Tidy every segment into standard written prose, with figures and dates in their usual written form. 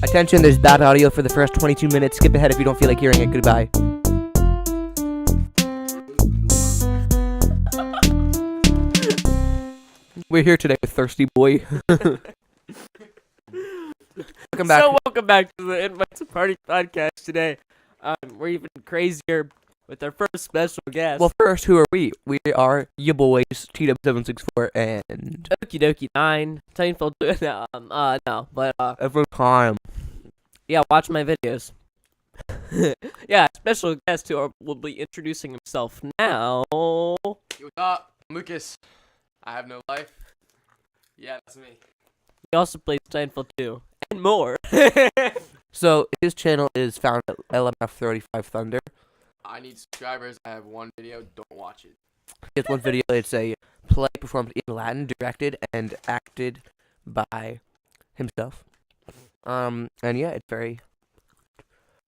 Attention, there's bad audio for the first 22 minutes. Skip ahead if you don't feel like hearing it. Goodbye. We're here today with Thirsty Boy. Welcome back. Welcome back to the Invite to Party podcast today. We're even crazier with our first special guest. Well, first, who are we? We are your boys, TW764 and Okie dokie 9. Tainful. No, but every time. yeah, watch my videos. Yeah, special guest who will be introducing himself now. What's up? I'm Lucas. I have no life. Yeah, that's me. He also plays Tainful 2 and more. So, his channel is found at lmf35thunder. I need subscribers. I have one video. Don't watch it. It's one video. It's a play performed in Latin, directed and acted by himself. And yeah, it's very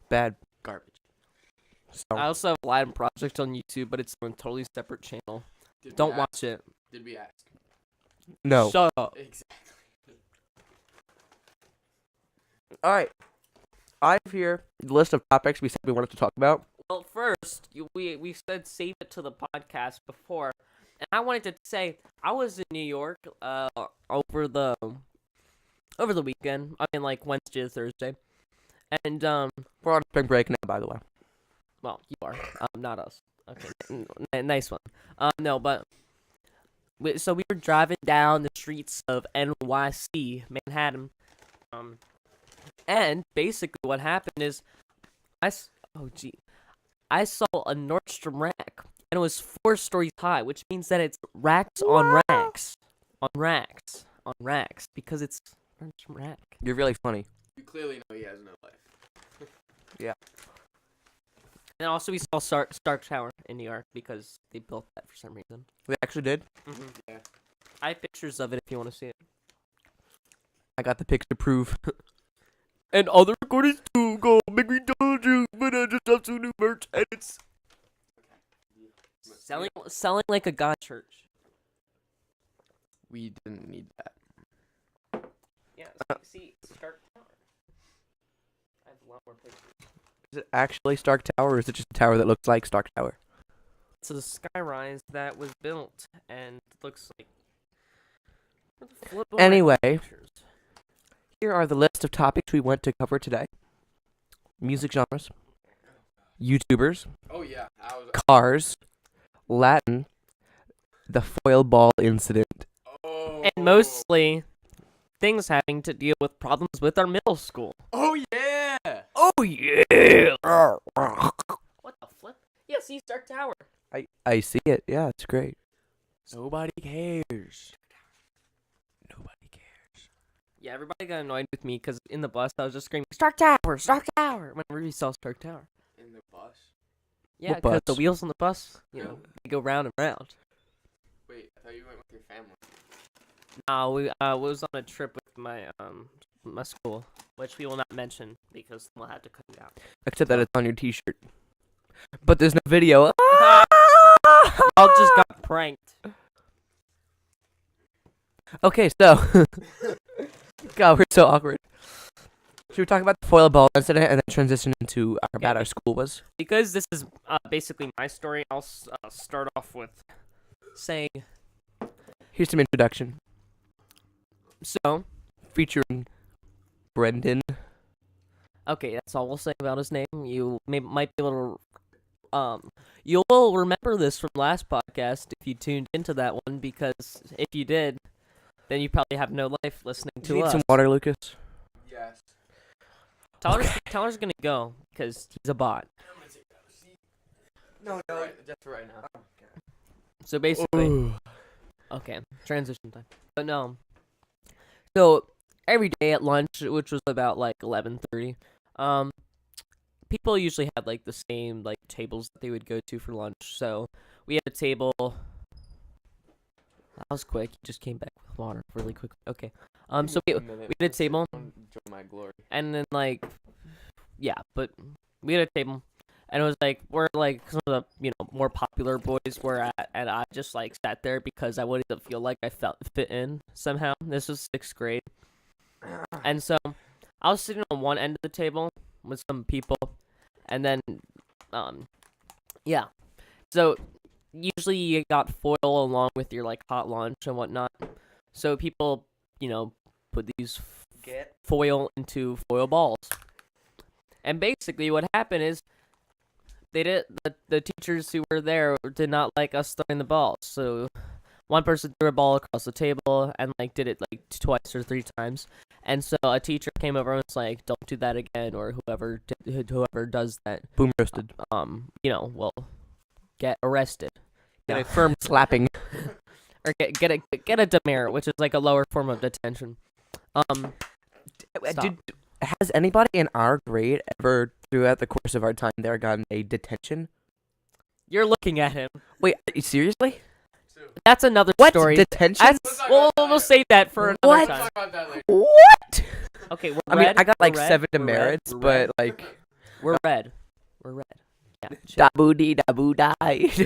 bad Garbage. So, I also have a Latin project on YouTube, but it's on a totally separate channel. Don't watch it. Did we ask? no. Shut up. Exactly. All right. I have here the list of topics we said we wanted to talk about. Well, first, we said save it to the podcast before, and I wanted to say I was in New York over the weekend. I mean, like Wednesday to Thursday, and We're on spring break now, by the way. well, you are not us. Okay, nice one. No, but so we were driving down the streets of NYC, Manhattan, and basically what happened is I saw a Nordstrom rack, and it was 4 stories high, which means that it's racks on racks, on racks, on racks, because it's Nordstrom rack. You're really funny. You clearly know he has no life. And also we saw Stark Tower in New York, because they built that for some reason. We actually did. Yeah. I have pictures of it if you want to see it. I got the pics to prove. And other recordings too, go make me told you, but I just have some new merch, and it's selling like a god church. We didn't need that. Yeah, see Stark Tower. I have a lot more pictures. Is it actually Stark Tower, or is it just a tower that looks like Stark Tower? It's a skyrise that was built, and it looks like. Anyway, here are the list of topics we want to cover today. Music genres, YouTubers, Oh yeah. cars, Latin, the foil ball incident. Oh. and mostly things having to deal with problems with our middle school. Oh yeah. Oh yeah! What the flip? Yeah, see Stark Tower. I see it. Yeah, it's great. Nobody cares. Nobody cares. Yeah, everybody got annoyed with me because in the bus I was just screaming Stark Tower, Stark Tower, whenever we saw Stark Tower. In the bus. Yeah, What because the bus? wheels on the bus, they go round and round. Wait, I thought you went with your family. No, we was on a trip with my school, which we will not mention because we'll have to cut it out. Except that it's on your T-shirt. But there's no video. Y'all just got pranked. Okay, so God, we're so awkward. Should we talk about the foil ball incident and then transition into how bad our school was? Because this is basically my story, I'll start off with saying, Here's some introduction so, featuring Brendan. okay, that's all we'll say about his name. You might be able to, you'll remember this from last podcast if you tuned into that one, because if you did, then you probably have no life listening Do you to need us. some water, Lucas? Yes. Tyler's gonna go, because he's a bot. I'm gonna take that seat. No, just for right now. So basically, okay, transition time. But no. So every day at lunch, which was about like 11:30, people usually had like the same like tables that they would go to for lunch. So we had a table. That was quick. You just came back with water really quick. Okay. So we had a table, Enjoy my glory. and then like, yeah, but we had a table. And it was like, we're like some of the, more popular boys were at, and I just like sat there because I wanted to feel like I fit in somehow. This was 6th grade. And so I was sitting on one end of the table with some people, and then, yeah. So usually you got foil along with your like hot lunch and whatnot. So people, put these foil into foil balls. And basically what happened is the teachers who were there did not like us throwing the balls. So one person threw a ball across the table and like did it like twice or three times. And so a teacher came over and was like, "Don't do that again," or whoever does that, Boom roasted. will get arrested. Get a firm slapping. Or get a demerit, which is like a lower form of detention. Stop. Has anybody in our grade ever, throughout the course of our time there, gotten a detention? You're looking at him. Wait, seriously? That's another What? story. Detention? We'll save that for another What? time. Talk about that later. What? Okay, we're I red. mean, I got we're like red, 7 we're red, demerits, we're but red, like... we're red. We're red. Yeah. Chill. Da-boo-dee, da-boo-die,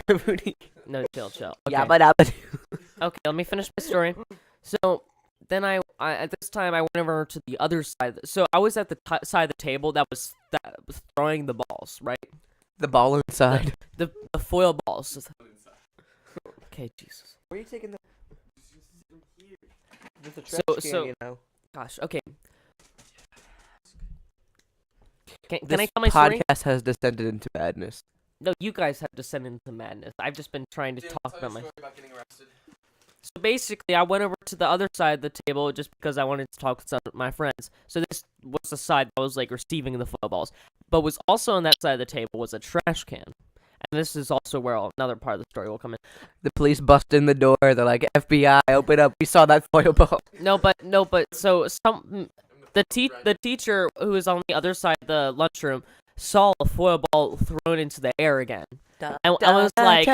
da-boo-dee. No, chill. Okay. Yabba dabba. Okay, let me finish my story. So then I at this time I went over to the other side. So I was at the side of the table that was throwing the balls, right? The ball inside. The foil balls. Okay, Jesus. Where are you taking the... So- Gosh. Okay. Can This I tell my story? podcast has descended into madness. No, you guys have descended into madness. I've just been trying to Jim, talk tell your about my. story about getting arrested. So basically, I went over to the other side of the table just because I wanted to talk with some of my friends. So this was the side that was like receiving the football balls, but was also on that side of the table was a trash can, and this is also where another part of the story will come in. The police bust in the door. They're like, FBI, open up. We saw that foil ball. No, but so the teacher who was on the other side of the lunchroom saw a foil ball thrown into the air again. And I was like,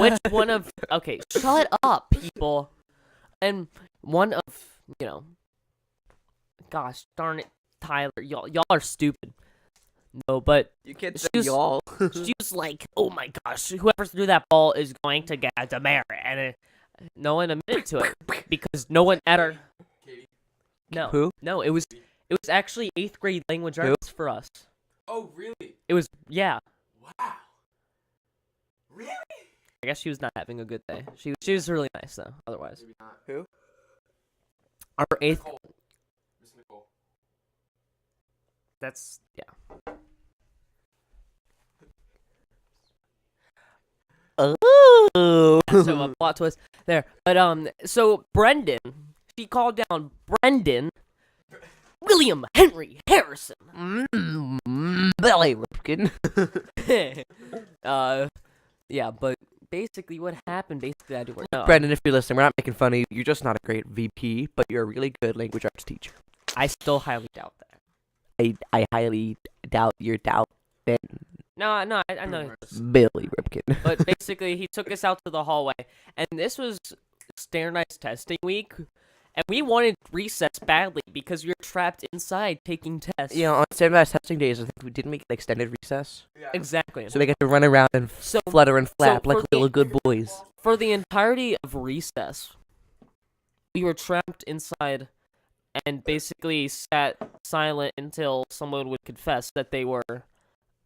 which one of... Okay, shut up, people. And one of, gosh, darn it, Tyler, y'all are stupid. No, but You can't She say was- y'all. she was like, oh my gosh, whoever threw that ball is going to get a demerit. And no one admitted to it because no one at our... Katie. No, Who? no, it was actually 8th grade language arts for us. Oh, really? It was, yeah. Wow. Really? I guess she was not having a good day. She was really nice though. Otherwise, Maybe not. Who? our 8th. Nicole. Miss Nicole. That's yeah. Oh. So a plot twist there. But so Brendan, she called down Brendan William Henry Harrison. Belly Ripkin. Yeah, but basically what happened? Basically, I do work. No, Brendan, if you're listening, we're not making fun of you. You're just not a great VP, but you're a really good language arts teacher. I still highly doubt that. I highly doubt your doubt, Ben. No, I know. Billy Ripkin. But basically, he took us out to the hallway, and this was standardized testing week, and we wanted recess badly because we were trapped inside taking tests. You know, on standardized testing days, I think we didn't make extended recess, Yeah. Exactly. so we get to run around and So flutter and flap like for the- little good boys. for the entirety of recess, we were trapped inside and basically sat silent until someone would confess that they were,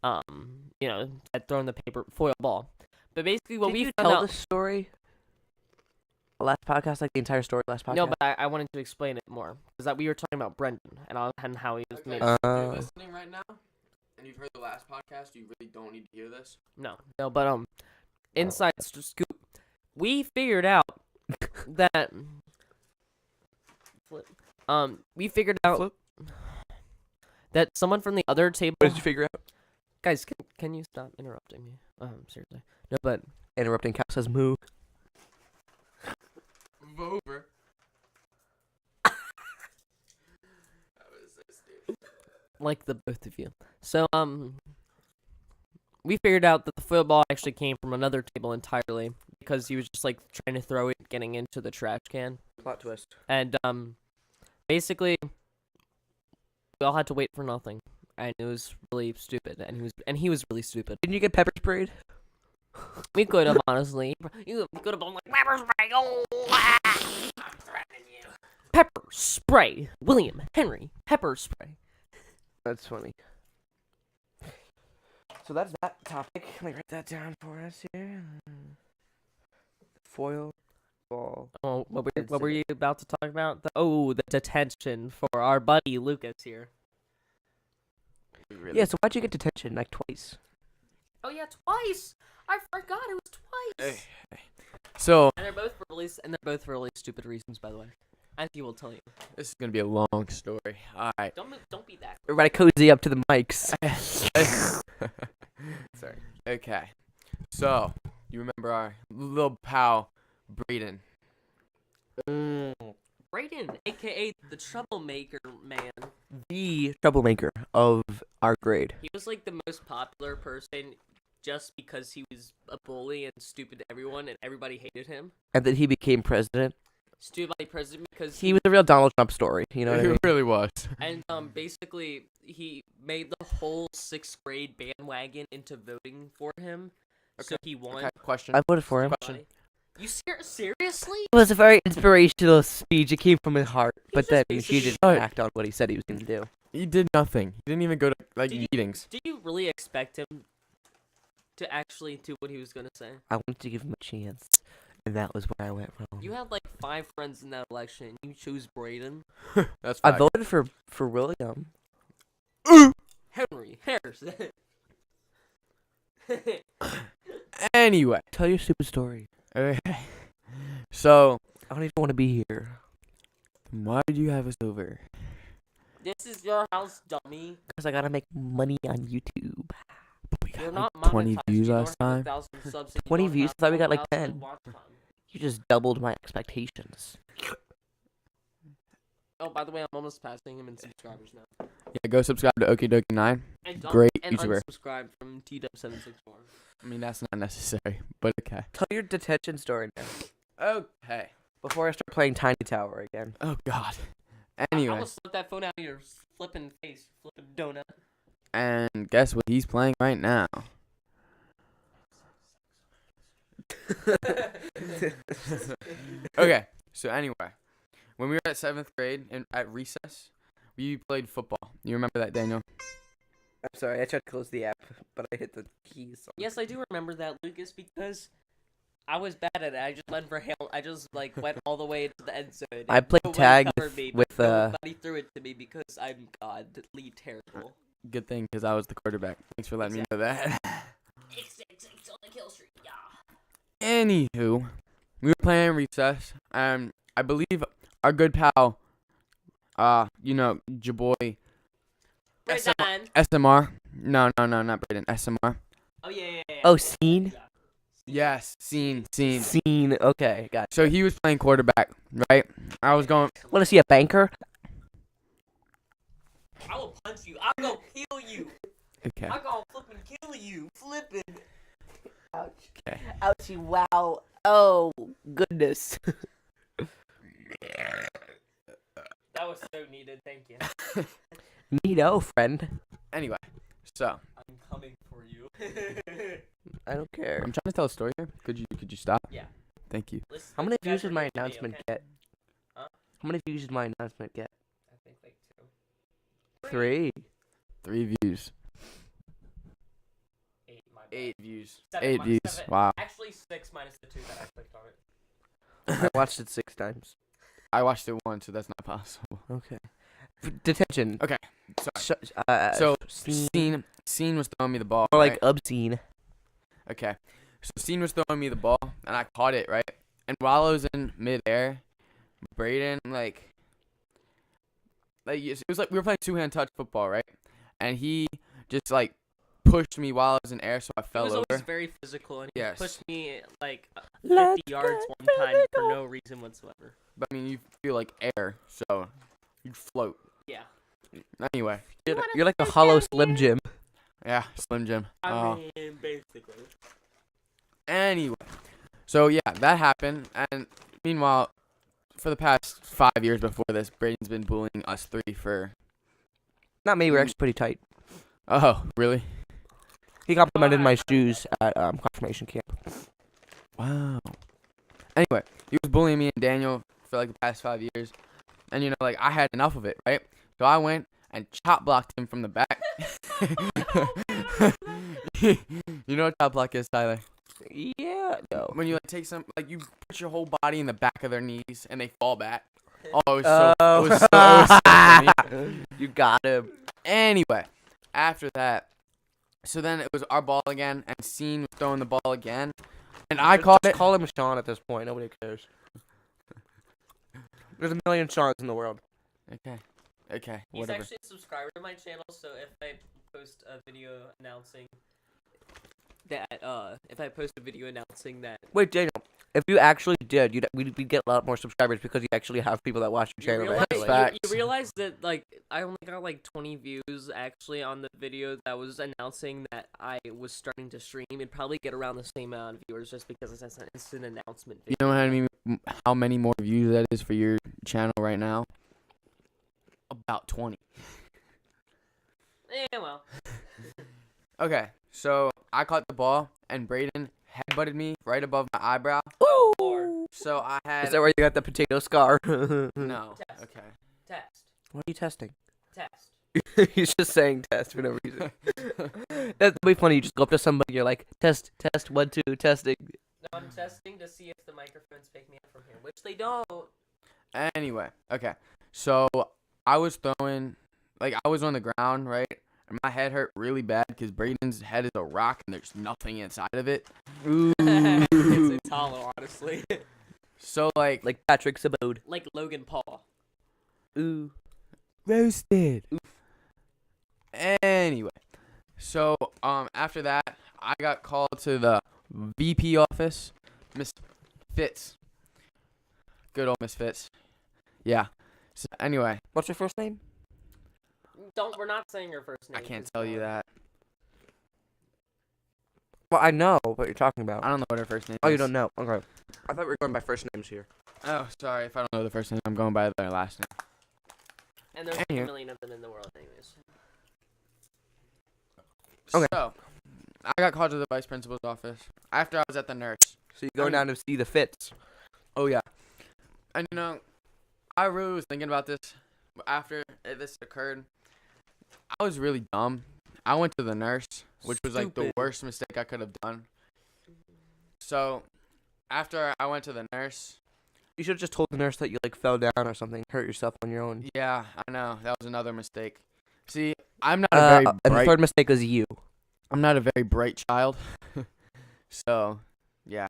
had thrown the paper foil ball. But basically, what Did we you found tell out. the story? Last podcast, like the entire story last podcast. No, but I wanted to explain it more because that we were talking about Brendan and how he was Okay, made. if you're listening right now, and you've heard the last podcast, you really don't need to hear this. No, but inside scoop, we figured out that we figured out that someone from the other table. What did you figure out? Guys, can you stop interrupting me? Seriously. No, but Interrupting counts as moo. Move over. That was so stupid. like the both of you. So we figured out that the football actually came from another table entirely because he was just like trying to throw it, getting into the trash can, Plot twist. and basically we all had to wait for nothing, and it was really stupid, and he was really stupid. Didn't you get pepper sprayed? We could have honestly, you could have been like pepper spray, I'm threatening you. Pepper spray, William Henry pepper spray. That's funny. So that's that topic. Let me write that down for us here. Foil ball. Oh, what were Incident. you about to talk about? The detention for our buddy Lucas here. Yeah, so why'd you get detention like twice? Oh yeah, twice. I forgot it was twice. So And they're both for really stupid reasons, by the way. As he will tell you. this is gonna be a long story. All right. Don't be that. Everybody cozy up to the mics. Sorry. Okay. So you remember our little pal, Braden? Brayden, aka the troublemaker man. The troublemaker of our grade. He was like the most popular person just because he was a bully and stupid to everyone and everybody hated him. And then he became president. Stupid president because He was a real Donald Trump story. You know what I He mean? really was. and basically he made the whole 6th grade bandwagon into voting for him. So he won. Okay. Question. I voted for him. Question. You seriously? It was a very inspirational speech. It came from his heart. But just then basically- he didn't Shut. act on what he said he was going to do. He did nothing. He didn't even go to meetings. Did you really expect him to actually do what he was gonna say? I wanted to give him a chance. And that was where I went wrong. You had like 5 friends in that election. You chose Brayden. That's I fact. voted for William. Henry Harrison. Anyway. Tell your stupid story. Okay. So I don't even want to be here. why did you have us over? This is your house, dummy. Because I got to make money on YouTube. We You're got not like 20 monetized. views You don't last have time. 1,000 subs and you 20 don't views? have I thought we got like 1,000 10. watch time. You just doubled my expectations. Oh, by the way, I'm almost passing him in subscribers now. Yeah, go subscribe to Okidoki9. And Great and YouTuber. unsubscribe from TW764. I mean, that's not necessary, but okay. Tell your detention story now. Okay. Before I start playing Tiny Tower again. Oh, God. I Anyway, almost slipped that phone out of your flipping face, flipping donut. and guess what he's playing right now? Okay, so anyway, when we were at 7th grade and at recess, we played football. You remember that, Daniel? I'm sorry, I tried to close the app, but I hit the keys. Yes, I do remember that, Lucas, because I was bad at it. I just went for hail. I just went all the way to the end zone. I played Nobody tag covered me, with, but nobody threw it to me because I'm godly terrible. Good thing, because I was the quarterback. Thanks for letting me know that. 666 on the kill streak, yeah. Anywho, we were playing recess, and I believe our good pal, your boy, Brayden. SMR. No, not Braden. SMR. Oh, yeah. Oh, Scene? Yes, scene. Scene. Okay, got it. So he was playing quarterback, right? I was going. Want to see a banker? I will punch you. I'm gonna kill you. Okay. I'm gonna flipping kill you. Flipping. Ouch. Okay. Ouchie, wow. Oh, goodness. That was so needed. Thank you. Neato, friend. Anyway, so I'm coming for you. I don't care. I'm trying to tell a story here. Could you stop? Yeah. Thank you. How many You views guys did are my good to me, announcement okay? get? Huh? How many views did my announcement get? I think like 2. 3. 3 views. 8, my bad. 8 views. 7 8 minus views. 7. Wow. Actually, 6 minus the 2 that I clicked on it. I watched it 6 times. I watched it once, so that's not possible. Okay. Detention. Okay. Sorry. So, Scene was throwing me the ball. more like right? obscene. Okay. So Scene was throwing me the ball, and I caught it, right? And while I was in midair, Braden, it was like we were playing 2-hand touch football, right? And he just, pushed me while I was in air, so I He fell was over. always very physical, and he Yes. pushed me 50 Let's yards get one time for physical. no reason whatsoever. But, I mean, you feel like air, so you float. Yeah. Anyway. You're like a hollow Slim Jim. Yeah, Slim Jim. I mean, basically. Anyway. So, yeah, that happened. And meanwhile, for the past 5 years before this, Braden's been bullying us 3 for... Not me, we're actually pretty tight. Oh, really? He complimented my shoes at confirmation camp. Wow. Anyway, he was bullying me and Daniel for the past 5 years. And, I had enough of it, right? So I went and chop blocked him from the back. You know what chop block is, Tyler? Yeah. No. When you like take some, like you put your whole body in the back of their knees and they fall back. Oh, it was so funny. You got him. Anyway, after that, so then it was our ball again, and Scene was throwing the ball again, and I caught it. Call him Sean at this point. Nobody cares. There's a million Seans in the world. Okay, He's whatever. actually a subscriber to my channel, so if I post a video announcing that, Wait, Daniel. If you actually did, we'd get a lot more subscribers because you actually have people that watch your channel. Facts. you realize that like I only got like 20 views actually on the video that was announcing that I was starting to stream. It'd probably get around the same amount of viewers just because it's an instant announcement You video. know how many more views that is for your channel right now? About 20. Yeah, well. Okay, so I caught the ball, and Brayden headbutted me right above my eyebrow. Ooh. So I had. Is that where you got the potato scar? No. Test. Okay. Test. What are you testing? Test. He's just saying test for no reason. That'd be funny. You just go up to somebody, you're like, test, 1, 2, testing. No, I'm testing to see if the microphones pick me up from here, which they don't. Anyway, okay. So I was throwing, like I was on the ground, right? And my head hurt really bad because Brayden's head is a rock and there's nothing inside of it. Ooh. It's hollow, honestly. So like Patrick Sabode. Like Logan Paul. Ooh. roasted. Anyway, so after that, I got called to the VP office, Miss Fitz. Good old Miss Fitz. Yeah. So anyway, What's your first name? We're not saying your first name. I can't tell you that. Well, I know what you're talking about. I don't know what her first name is. Oh, you don't know? Okay. I thought we were going by first names here. Oh, sorry. If I don't know the first name, I'm going by their last name. And there's Anywho. a million of them in the world, anyways. Okay. So, I got called to the vice principal's office after I was at the nurse. So you go down to see the Fitz. Oh, yeah. And, you know, I really was thinking about this after this occurred. I was really dumb. I went to the nurse, which was like the Stupid. worst mistake I could have done. So, after I went to the nurse, You should have just told the nurse that you like fell down or something, hurt yourself on your own. yeah, I know. That was another mistake. See, I'm not a very And the bright third mistake was you. I'm not a very bright child. So, yeah.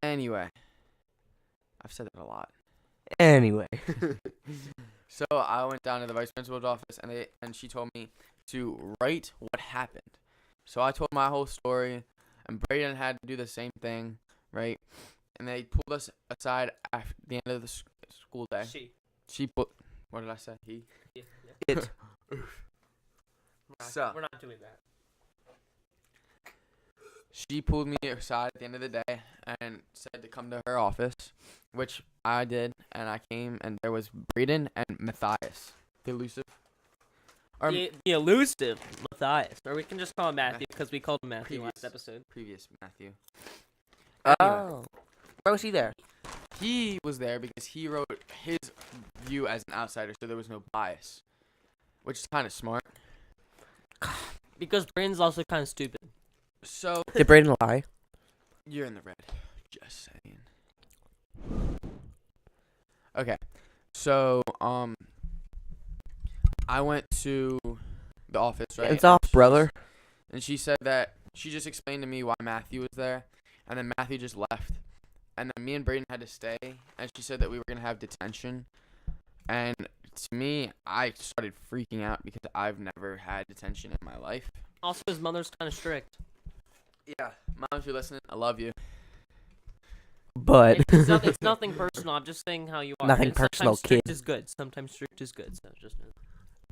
Anyway, I've said that a lot. Anyway. So I went down to the vice principal's office, and she told me to write what happened. So I told my whole story, and Brayden had to do the same thing, right? And they pulled us aside after the end of the school day. She put. What did I say? He. Yeah. It. So. We're not doing that. She pulled me aside at the end of the day and said to come to her office, which I did, and I came, and there was Brayden and Matthias, the elusive. Or The elusive Matthias, or we can just call him Matthew because we called him Matthew last episode. previous Matthew. Oh. Why was he there? He was there because he wrote his view as an outsider, so there was no bias, which is kind of smart. Because Brayden's also kind of stupid. So Did Brayden lie? you're in the red. Just saying. Okay, so I went to the office, right? Hands off, brother. And she said that she just explained to me why Matthew was there, and then Matthew just left, and then me and Brayden had to stay, and she said that we were gonna have detention, and to me, I started freaking out because I've never had detention in my life. Also, his mother's kind of strict. Yeah, Mom, if you're listening, I love you. But It's nothing personal. I'm just saying how you are. Nothing And sometimes personal, strict kid. is good. Sometimes strict is good. So just know.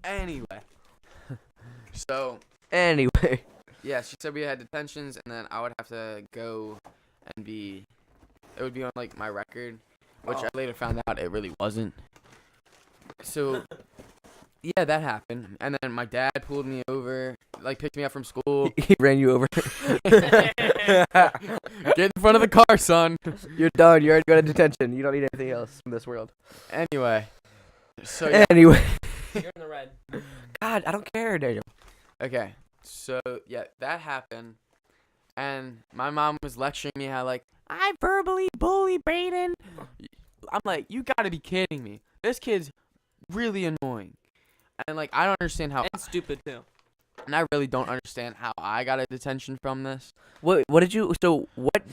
Anyway, so anyway. yeah, she said we had detentions, and then I would have to go and it would be on like my record, which I later found out it really wasn't. So yeah, that happened, and then my dad pulled me over, like picked me up from school. He ran you over. Get in front of the car, son. You're done. You're already going to detention. You don't need anything else from this world. Anyway, so yeah, Anyway. You're in the red. God, I don't care, Daniel. Okay, so yeah, that happened, and my mom was lecturing me how like I verbally bully Brayden. I'm like, you gotta be kidding me. This kid's really annoying, and like I don't understand how. And stupid too. And I really don't understand how I got a detention from this. What did you? So what?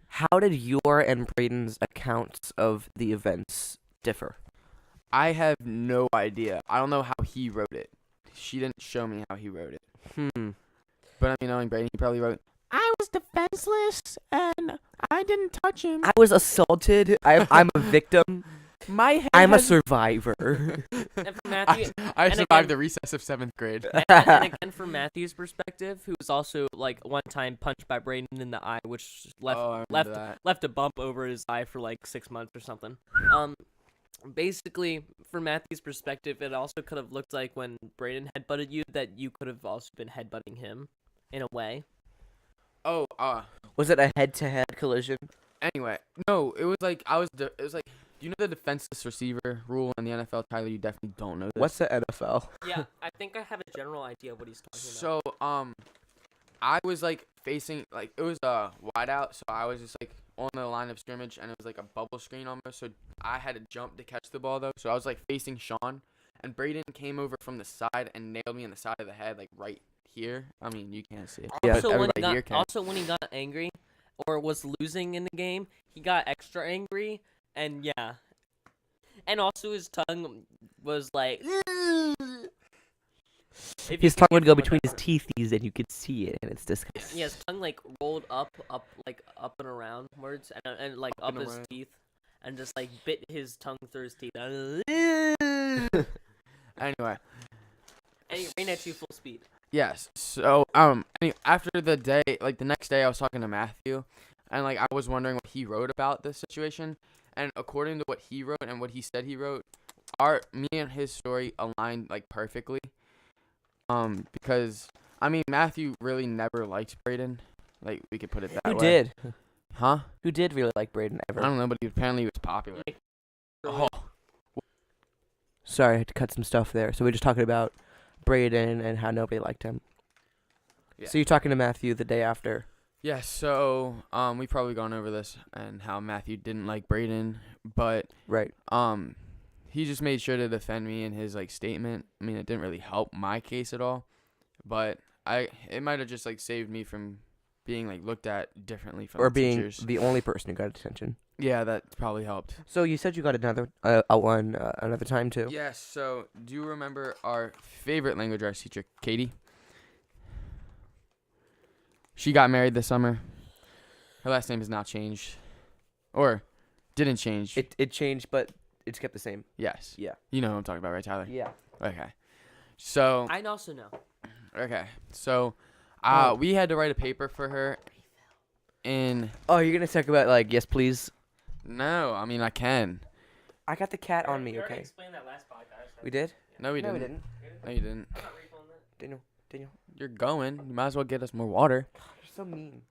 How did your and Braden's accounts of the events differ? I have no idea. I don't know how he wrote it. She didn't show me how he wrote it. But I mean, knowing Brayden, he probably wrote, I was defenseless and I didn't touch him. I was assaulted. I'm a victim. My head I'm a has- survivor. And for Matthew, I and survived again- the recess of 7th grade. and again from Matthew's perspective, who was also like one time punched by Brayden in the eye, which left Oh, I remember left that. left a bump over his eye for like 6 months or something. Basically, from Matthew's perspective, it also could have looked like when Brayden headbutted you that you could have also been headbutting him, in a way. Oh, Was it a head-to-head collision? anyway. No, it was like, it was like, do you know the defenseless receiver rule in the NFL, Tyler? You definitely don't know this. What's the NFL? Yeah, I think I have a general idea of what he's talking about. So, I was like facing, like, it was a wide out, so I was just like on the line of scrimmage, and it was like a bubble screen almost, so I had to jump to catch the ball though, so I was like facing Sean, and Brayden came over from the side and nailed me in the side of the head, like right here. I mean, you can't see it. Yeah. but everybody here can. Also, when he got angry or was losing in the game, he got extra angry, and yeah. And also his tongue was like... His tongue would go between his teethies, and you could see it, and it's disgusting. Yeah, his tongue like rolled up and around words, and like Up up and his around. teeth, and just like bit his tongue through his teeth. Anyway, And he ran at you full speed. yes. So, after the day, like the next day, I was talking to Matthew, and like I was wondering what he wrote about this situation, and according to what he wrote and what he said he wrote, me and his story aligned like perfectly. Because I mean, Matthew really never liked Brayden. Like we could put it that Who way. did? Huh? Who did really like Braden I ever? don't know, but apparently he was popular. Oh, Sorry, I had to cut some stuff there. So we're just talking about Braden and how nobody liked him. Yeah. So you're talking to Matthew the day after. yeah. So we've probably gone over this and how Matthew didn't like Brayden, but Right. he just made sure to defend me in his like statement. I mean, it didn't really help my case at all, but it might have just like saved me from being like looked at differently from Or the being teachers. the only person who got attention. Yeah, that probably helped. So you said you got another one another time too. Yes. So do you remember our favorite language arts teacher, Katie? She got married this summer. Her last name has not changed, or didn't change. It changed, but it's kept the same. Yes. Yeah. You know who I'm talking about, right, Tyler? Yeah. Okay. So I also know. okay. So Oh. we had to write a paper for her. Oh, you're gonna talk about like yes, please. No, I mean I can. I got the cat on me. Okay. Explained that last podcast. We did. No, we No, didn't. we didn't. No, you didn't. I'm not refilling that. Daniel, You're going. You might as well get us more water. you're so mean.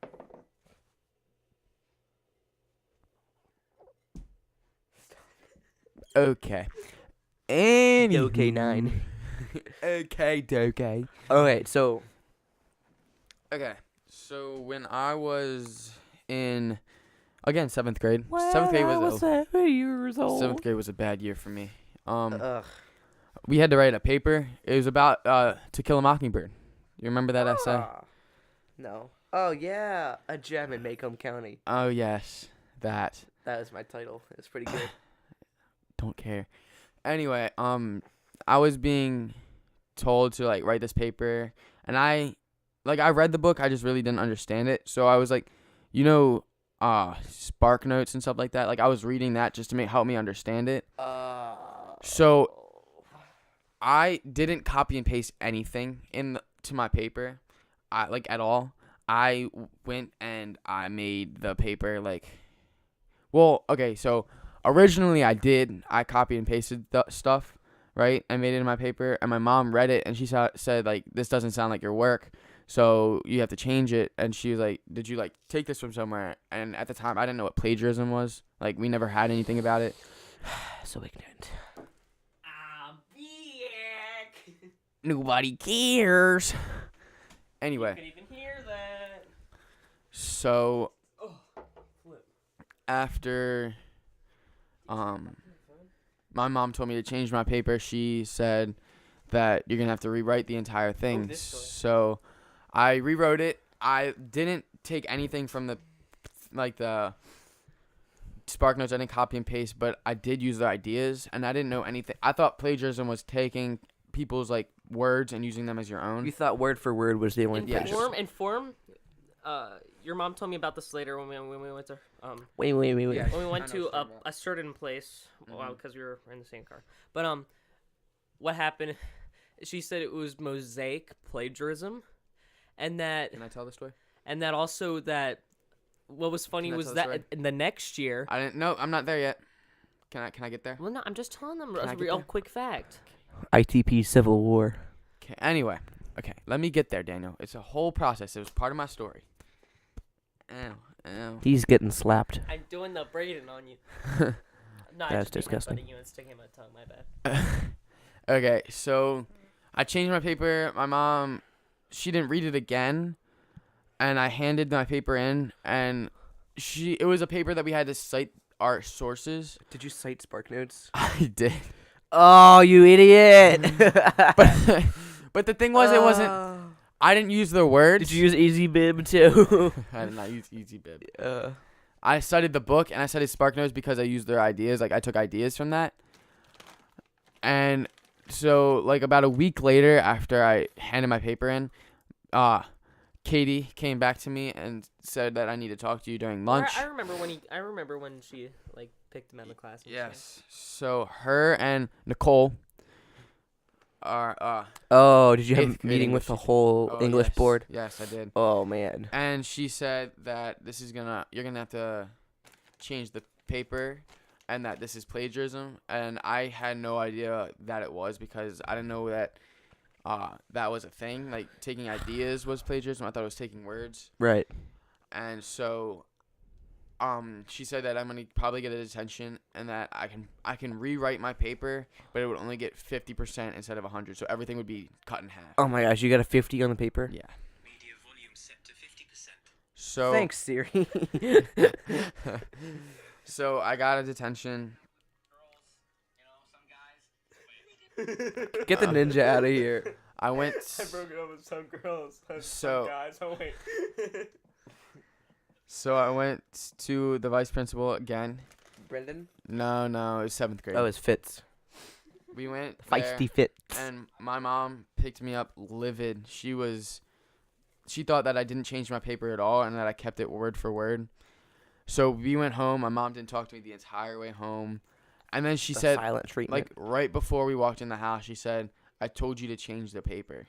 Okay. Anywho. Okay, 9. Okay, okay. Okay, so Okay. So when I was in, again, 7th grade. 7th grade was 7 years old. 7th grade was a bad year for me. Ugh. We had to write a paper. It was about To Kill a Mockingbird. You remember that essay? Ah. No. Oh yeah, a gem in Macomb County. Oh yes, that. That was my title. It's pretty good. Don't care. Anyway, I was being told to like write this paper, and I read the book. I just really didn't understand it. So I was like, Spark Notes and stuff like that. Like I was reading that just to help me understand it. So I didn't copy and paste anything to my paper, at all. I went and I made the paper so originally I copied and pasted the stuff, right? I made it in my paper, and my mom read it, and she said like, this doesn't sound like your work, so you have to change it. And she was like, did you like take this from somewhere? And at the time I didn't know what plagiarism was. Like we never had anything about it. So ignorant. nobody cares. Anyway, You can even hear that. so Oh, flip. after my mom told me to change my paper, she said that you're gonna have to rewrite the entire thing. this story. So I rewrote it. I didn't take anything from the Spark Notes. I didn't copy and paste, but I did use their ideas, and I didn't know anything. I thought plagiarism was taking people's like words and using them as your own. You thought word for word was the only Yeah. plagiarism. In form, your mom told me about this later when we went to Wait. Yeah. when we went I know to what you're talking about. a certain place Mhm. because we were in the same car. But what happened? She said it was mosaic plagiarism, and that Can I tell the story? also that what was funny Can I was tell the that story? in the next year. I didn't. No, I'm not there yet. Can I get there? Well, no, I'm just telling them Can I a get real there? quick fact. ITP Civil War. Okay. Anyway, okay. Let me get there, Daniel. It's a whole process. It was part of my story. Ow. He's getting slapped. I'm doing the braiding on you. No, That's disgusting. You and sticking my tongue. My bad. Okay, so I changed my paper. My mom, she didn't read it again, and I handed my paper in, and it was a paper that we had to cite our sources. Did you cite Spark Notes? I did, Oh, you idiot! but the thing was, it wasn't. I didn't use their words. Did you use Easy Bib too? I did not use Easy Bib. uh, I cited the book and I cited Spark Notes because I used their ideas. Like I took ideas from that. And so like about a week later after I handed my paper in, Katie came back to me and said that I need to talk to you during lunch. I remember when she like picked him out of the class. and stuff. Yes. So her and Nicole are oh, did you have a Eighth grade meeting English with the teacher. whole Oh, English yes. board? Yes, I did. Oh man. And she said that you're gonna have to change the paper and that this is plagiarism. And I had no idea that it was because I didn't know that that was a thing. Like taking ideas was plagiarism. I thought it was taking words. Right. And so she said that I'm gonna probably get a detention and that I can rewrite my paper, but it would only get 50% instead of 100. So everything would be cut in half. Oh my gosh, you got a 50 on the paper? Yeah. Media volume set to 50%. So Thanks, Siri. So I got a detention. Get the ninja out of here. I went. it up with some girls. So- guys. Oh wait. So I went to the vice principal again. Brendan? No, it was 7th grade. Oh, it's Fitz. We went there, Feisty Fitz. and my mom picked me up livid. She thought that I didn't change my paper at all and that I kept it word for word. So we went home. My mom didn't talk to me the entire way home. And then she The said, silent treatment. like, right before we walked in the house, she said, I told you to change the paper.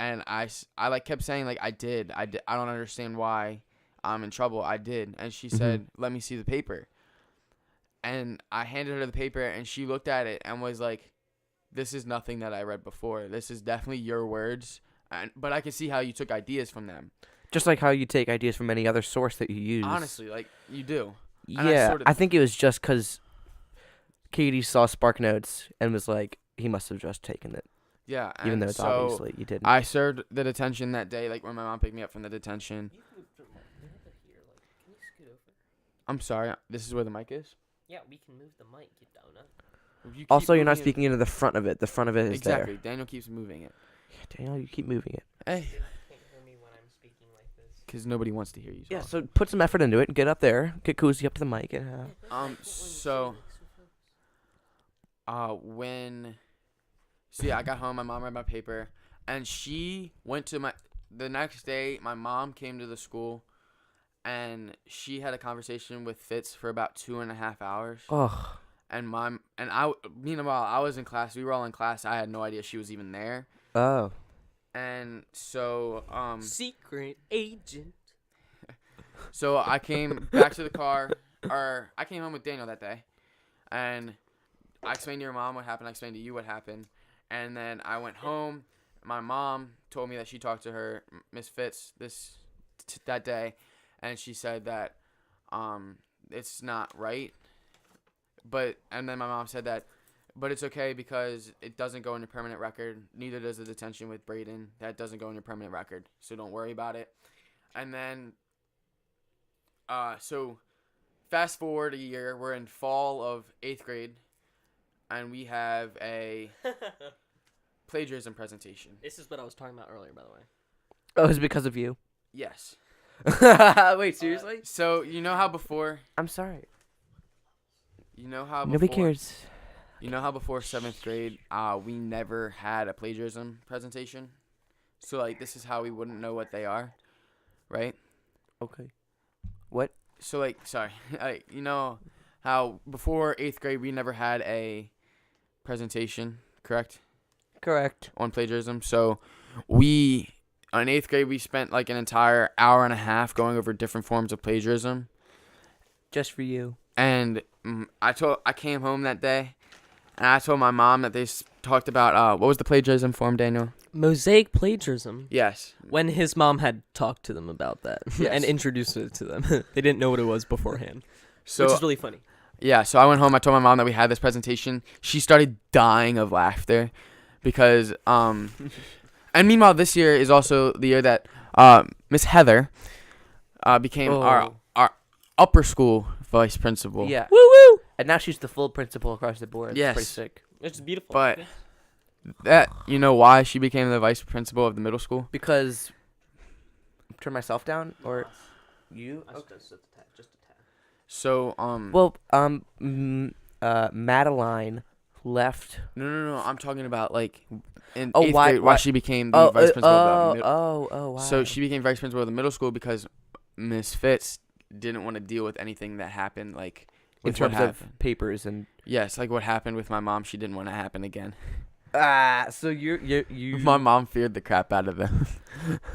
And I like, kept saying, like, I did. I don't understand why I'm in trouble. I did. And she said, let me see the paper. And I handed her the paper, and she looked at it and was like, this is nothing that I read before. This is definitely your words. But I can see how you took ideas from them. Just like how you take ideas from any other source that you use. Honestly, like, you do. And Yeah, sort of- I think it was just because Katie saw Spark Notes and was like, he must have just taken it. Yeah. Even and though it's so obviously you didn't. I served the detention that day, like, when my mom picked me up from the detention. I'm sorry. This is where the mic is? Yeah, we can move the mic, you donut. You keep Also, you're not moving it- speaking into the front of it. The front of it is Exactly. Daniel keeps moving it. there. Daniel, you keep moving it. Hey. You can't hear me when I'm speaking like this. Because nobody wants to hear you. Yeah, talk. so put some effort into it and get up there. Get cozy up to the mic. And, So, I got home, my mom read my paper, and she went to the next day, my mom came to the school, and she had a conversation with Fitz for about 2.5 hours. oh, Meanwhile, I was in class, we were all in class, I had no idea she was even there, oh. and so, Secret agent. So I came back to the car, or I came home with Daniel that day, and I explained to your mom what happened, I explained to you what happened, and then I went home. My mom told me that she talked to her, Miss Fitz, that day, and she said that it's not right, and then my mom said that But it's okay because it doesn't go in your permanent record. Neither does the detention with Braden. That doesn't go in your permanent record. So don't worry about it. And then, so fast forward a year. We're in fall of 8th grade. And we have a plagiarism presentation. This is what I was talking about earlier, by the way. Oh, it was because of you. Yes. Wait, seriously? So you know how before... I'm sorry. You know how Nobody before, cares. You know how before 7th grade, we never had a plagiarism presentation? So, like, this is how we wouldn't know what they are, right? Okay. What? So, like, sorry. You know how before 8th grade, we never had a presentation, correct? Correct. On plagiarism. So, in 8th grade, we spent, like, an entire hour and a half going over different forms of plagiarism. Just for you. And I came home that day, and I told my mom that they talked about, what was the plagiarism form, Daniel? Mosaic plagiarism. Yes. When his mom had talked to them about that Yes. and introduced it to them. They didn't know what it was beforehand, So, which is really funny. yeah, so I went home, I told my mom that we had this presentation. She started dying of laughter because, and meanwhile, this year is also the year that Miss Heather became our upper school vice principal. Yeah. Woo woo! And now she's the full principal across the board. Yes. It's pretty sick. Which is beautiful. But that, you know why she became the vice principal of the middle school? Because... Turn myself down? Or... You? Just a tad. So, Well, Madeline left... No, I'm talking about, like, in Oh, 8th why- grade, why- why she became the vice principal of the middle. wow. So she became vice principal of the middle school because Miss Fitz didn't want to deal with anything that happened, like, In with what terms of happened. papers and... Yes, like what happened with my mom, she didn't want to happen again. So you... My mom feared the crap out of them.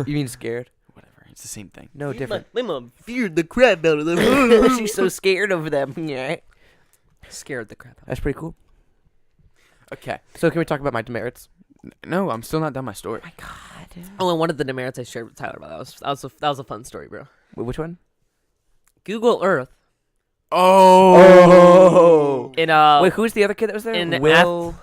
You mean scared? Whatever, it's the same thing. No, different. My mom feared the crap out of them. She's so scared of them. Yeah. Scared the crap out. That's pretty cool. Okay. So can we talk about my demerits? No, I'm still not done my story. My God. Oh, and one of the demerits I shared with Tyler about that was a fun story, bro. Wait, which one? Google Earth. Oh. In Wait, who's the other kid that was there? in Will.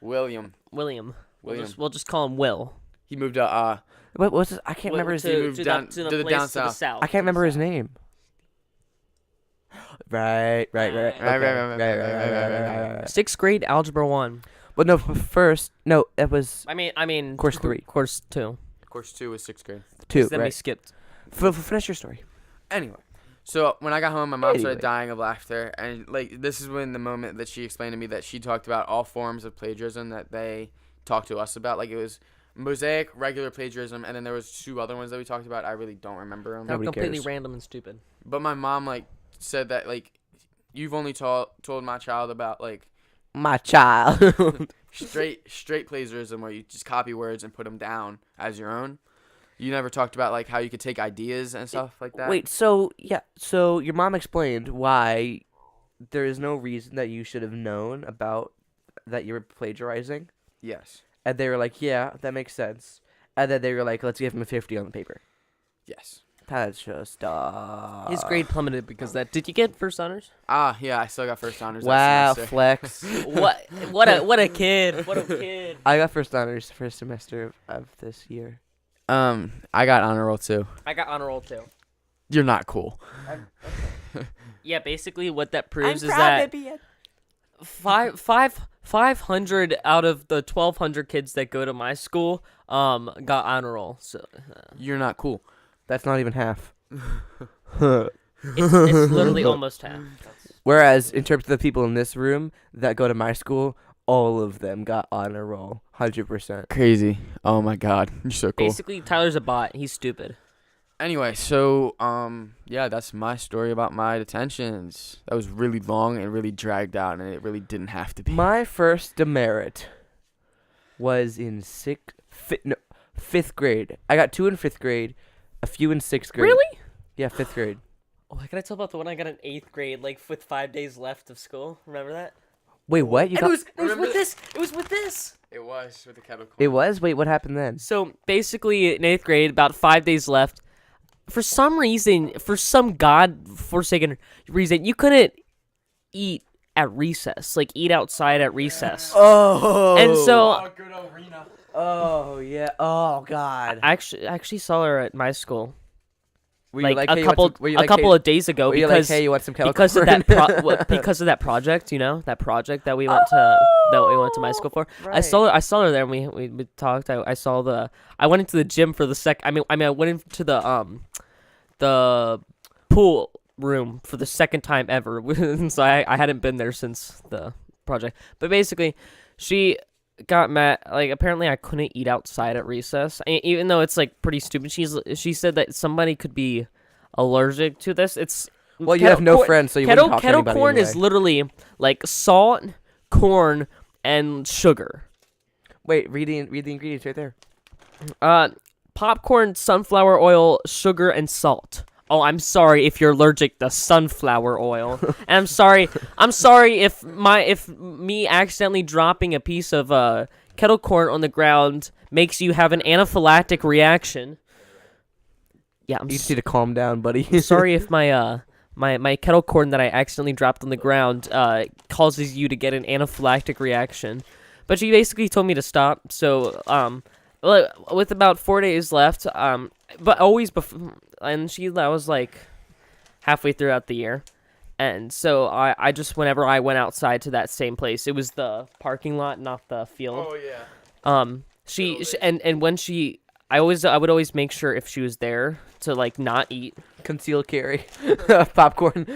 William. William. William. We'll just call him Will. He moved to What was this? I can't remember his He name. moved down to to the place down to the south. south. I can't remember his name. Right. Right. Sixth grade algebra 1. But no, first, no, it was I mean. Course 3. Course 2. Course 2 was 6th grade. 2, Then we right? skipped. Finish your story. Anyway, so when I got home, my mom started Anyway. dying of laughter, and like this is when the moment that she explained to me that she talked about all forms of plagiarism that they talked to us about. Like it was mosaic, regular plagiarism, and then there was 2 other ones that we talked about. I really don't remember them. They're Nobody completely cares. random and stupid. But my mom like said that like you've only told my child about like My child. straight plagiarism where you just copy words and put them down as your own. You never talked about like how you could take ideas and stuff like that. Wait, so your mom explained why there is no reason that you should have known about that you were plagiarizing, Yes. and they were like, yeah, that makes sense, and then they were like, let's give him a 50 on the paper. Yes. That's just His grade plummeted because of that. Did you get first honors? Yeah, I still got first honors. Wow, that semester. flex. What a kid. What a kid. I got first honors first semester of this year. I got honor roll too. I got honor roll too. You're not cool. Yeah, basically what that proves is that 500 out of the 1,200 kids that go to my school got honor roll. So You're not cool. That's not even half. it's literally almost half. Whereas in terms of the people in this room that go to my school, all of them got honor roll, 100%. Crazy. Oh my god. You're so cool. Basically, Tyler's a bot. He's stupid. Anyway, so yeah, that's my story about my detentions. That was really long and really dragged out, and it really didn't have to be. My first demerit was in 5th grade. I got 2 in 5th grade, a few in 6th grade. Really? Yeah, 5th grade. Oh, I gotta tell about the one I got in 8th grade, like with 5 days left of school. Remember that? Wait, what? You And got? it was Remember with this. It was with this. It was with the kettle corn. It was. Wait, what happened then? So basically, in 8th grade, about 5 days left. For some reason, for some godforsaken reason, you couldn't eat at recess, like eat outside at recess. Oh. And so good arena. Oh yeah. Oh God. I actually saw her at my school Were you like hey, a you want couple some- were you a like, couple hey, of days ago were you because like, hey, you want some kettle because of corn? that because of that project, that project that we went to my school for. I saw her there and we talked. I went into the gym for the I went into the pool room for the second time ever. So I hadn't been there since the project. But basically, she got mad. Like, apparently I couldn't eat outside at recess, even though it's like pretty stupid. She said that somebody could be allergic to this. It's Well, you have no corn- friends, so you wouldn't talk to kettle anybody corn anyway. is literally like salt, corn, and sugar. Wait, read the ingredients right there. Popcorn, sunflower oil, sugar, and salt. Oh, I'm sorry if you're allergic to sunflower oil. And I'm sorry if me accidentally dropping a piece of kettle corn on the ground makes you have an anaphylactic reaction. Yeah, You just need to calm down, buddy. sorry if my kettle corn that I accidentally dropped on the ground causes you to get an anaphylactic reaction. But she basically told me to stop. So with about 4 days left, but always before, and that was like halfway throughout the year, and so I just whenever I went outside to that same place, it was the parking lot, not the field. Oh yeah. She and when I would always make sure if she was there to like not eat Concealed carry. Popcorn.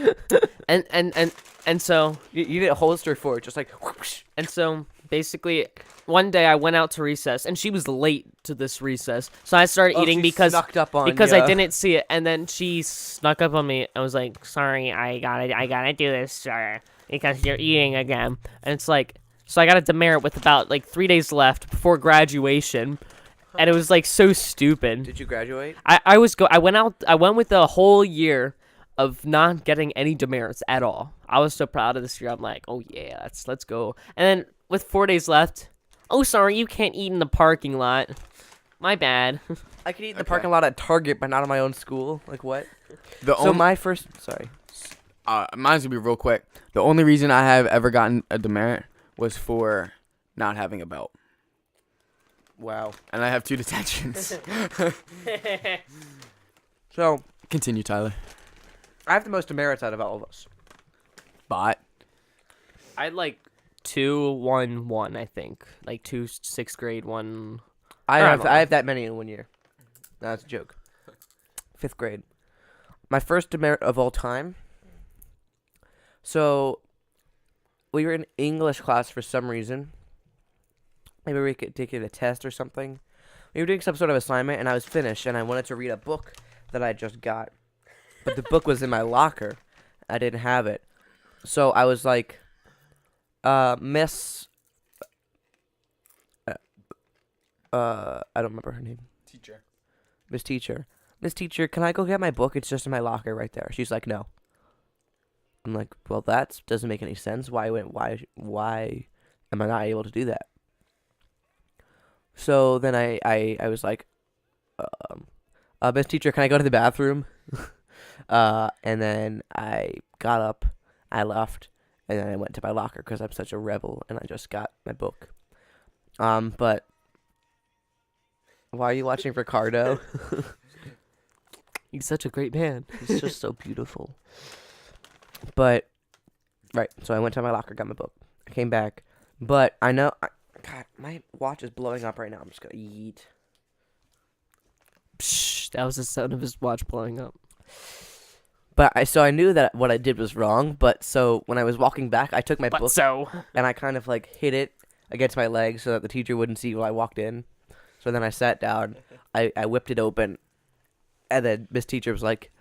and so You need a holster for it, just like whoosh. And so, basically, one day I went out to recess, and she was late to this recess. So I started eating she because snuck up on I ya. didn't see it. And then she snuck up on me. I was like, "Sorry, I gotta do this, sir, because you're eating again." And it's like, so I got a demerit with about like 3 days left before graduation, and it was like so stupid. Did you graduate? I went with the whole year of not getting any demerits at all. I was so proud of this year. I'm like, oh yeah, let's go. And then with 4 days left, oh sorry, you can't eat in the parking lot. My bad. I could eat in the Okay. parking lot at Target, but not in my own school. Like what? The So my first. Sorry. mine's gonna be real quick. The only reason I have ever gotten a demerit was for not having a belt, Wow. and I have 2 detentions. So Continue, Tyler. I have the most demerits out of all of us. Bot. I had like 2, 1, 1. I think like 2 sixth grade, 1. I Or have I'm I have that many in 1 year. No, that's a joke. 5th grade. My first demerit of all time. So we were in English class for some reason. Maybe we could take it a test or something. We were doing some sort of assignment, and I was finished, and I wanted to read a book that I just got. But the book was in my locker. I didn't have it. So I was like, Miss... I don't remember her name. Teacher. Miss Teacher, can I go get my book? It's just in my locker right there. She's like, no. I'm like, well, that doesn't make any sense. Why am I not able to do that? So then I was like, Miss Teacher, can I go to the bathroom? And then I got up, I left, and then I went to my locker because I'm such a rebel, and I just got my book. But why are you watching Ricardo? He's such a great man. He's just so beautiful. But, right, so I went to my locker, got my book. I came back. But I know, God, my watch is blowing up right now. I'm just going to eat. Psh, that was the sound of his watch blowing up. But so I knew that what I did was wrong. But so when I was walking back, I took my book and I kind of like hit it against my leg so that the teacher wouldn't see while I walked in. So then I sat down, I whipped it open, and then Miss Teacher was like,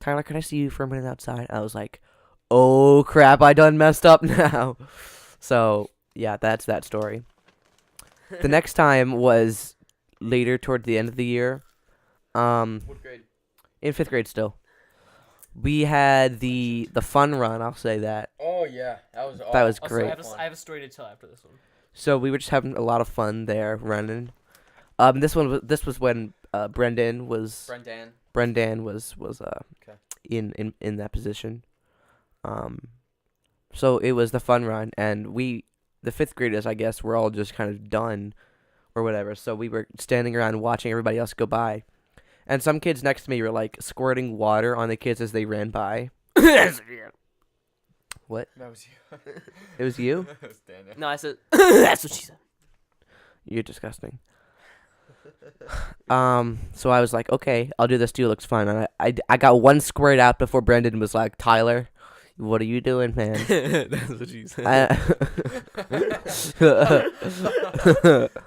Tyler, can I see you for a minute outside? I was like, oh crap, I done messed up now. So yeah, that's that story. The next time was later toward the end of the year. What grade? In 5th grade still. We had the fun run, I'll say that. Oh yeah, that was That was Also, great. I have a story to tell after this one. So we were just having a lot of fun there running. This was when Brendan was in that position. So it was the fun run, and the fifth graders, I guess, were all just kind of done or whatever. So we were standing around watching everybody else go by. And some kids next to me were like squirting water on the kids as they ran by. What? That was you. It was you? That was Daniel. No, I said that's what she said. You're disgusting. So I was like, okay, I'll do this too. It looks fun. And I got one squirt out before Brendan was like, Tyler, what are you doing, man? That's what she said.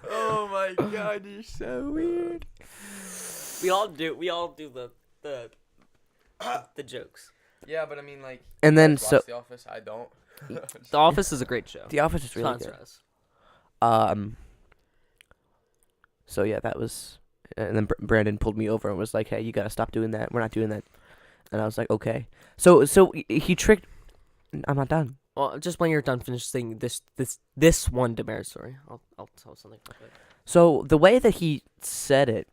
Oh my god, you're so weird. We all do the jokes. Yeah, but I mean, like. And then you guys so watch The Office. I don't. The Office is a great show. The Office is really Sponsor good. us. So yeah, that was, and then Brandon pulled me over and was like, "Hey, you gotta stop doing that. We're not doing that." And I was like, "Okay." So he tricked. I'm not done. Well, just when you're done, finish saying this one demerit story. I'll tell something about it. So the way that he said it,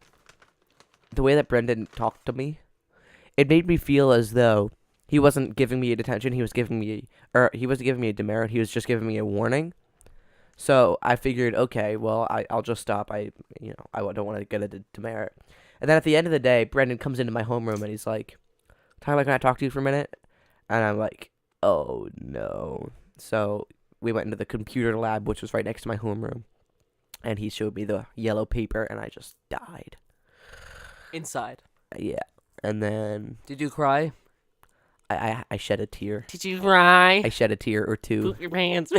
the way that Brendan talked to me, it made me feel as though he wasn't giving me a detention. He wasn't giving me a demerit. He was just giving me a warning. So I figured, okay, well, I'll just stop. I don't want to get a demerit. And then at the end of the day, Brendan comes into my homeroom and he's like, Tyler, can I talk to you for a minute? And I'm like, oh no. So we went into the computer lab, which was right next to my homeroom. And he showed me the yellow paper and I just died. Inside. Yeah. And then Did you cry? I shed a tear. Did you cry? I shed a tear or two. Poop your pants.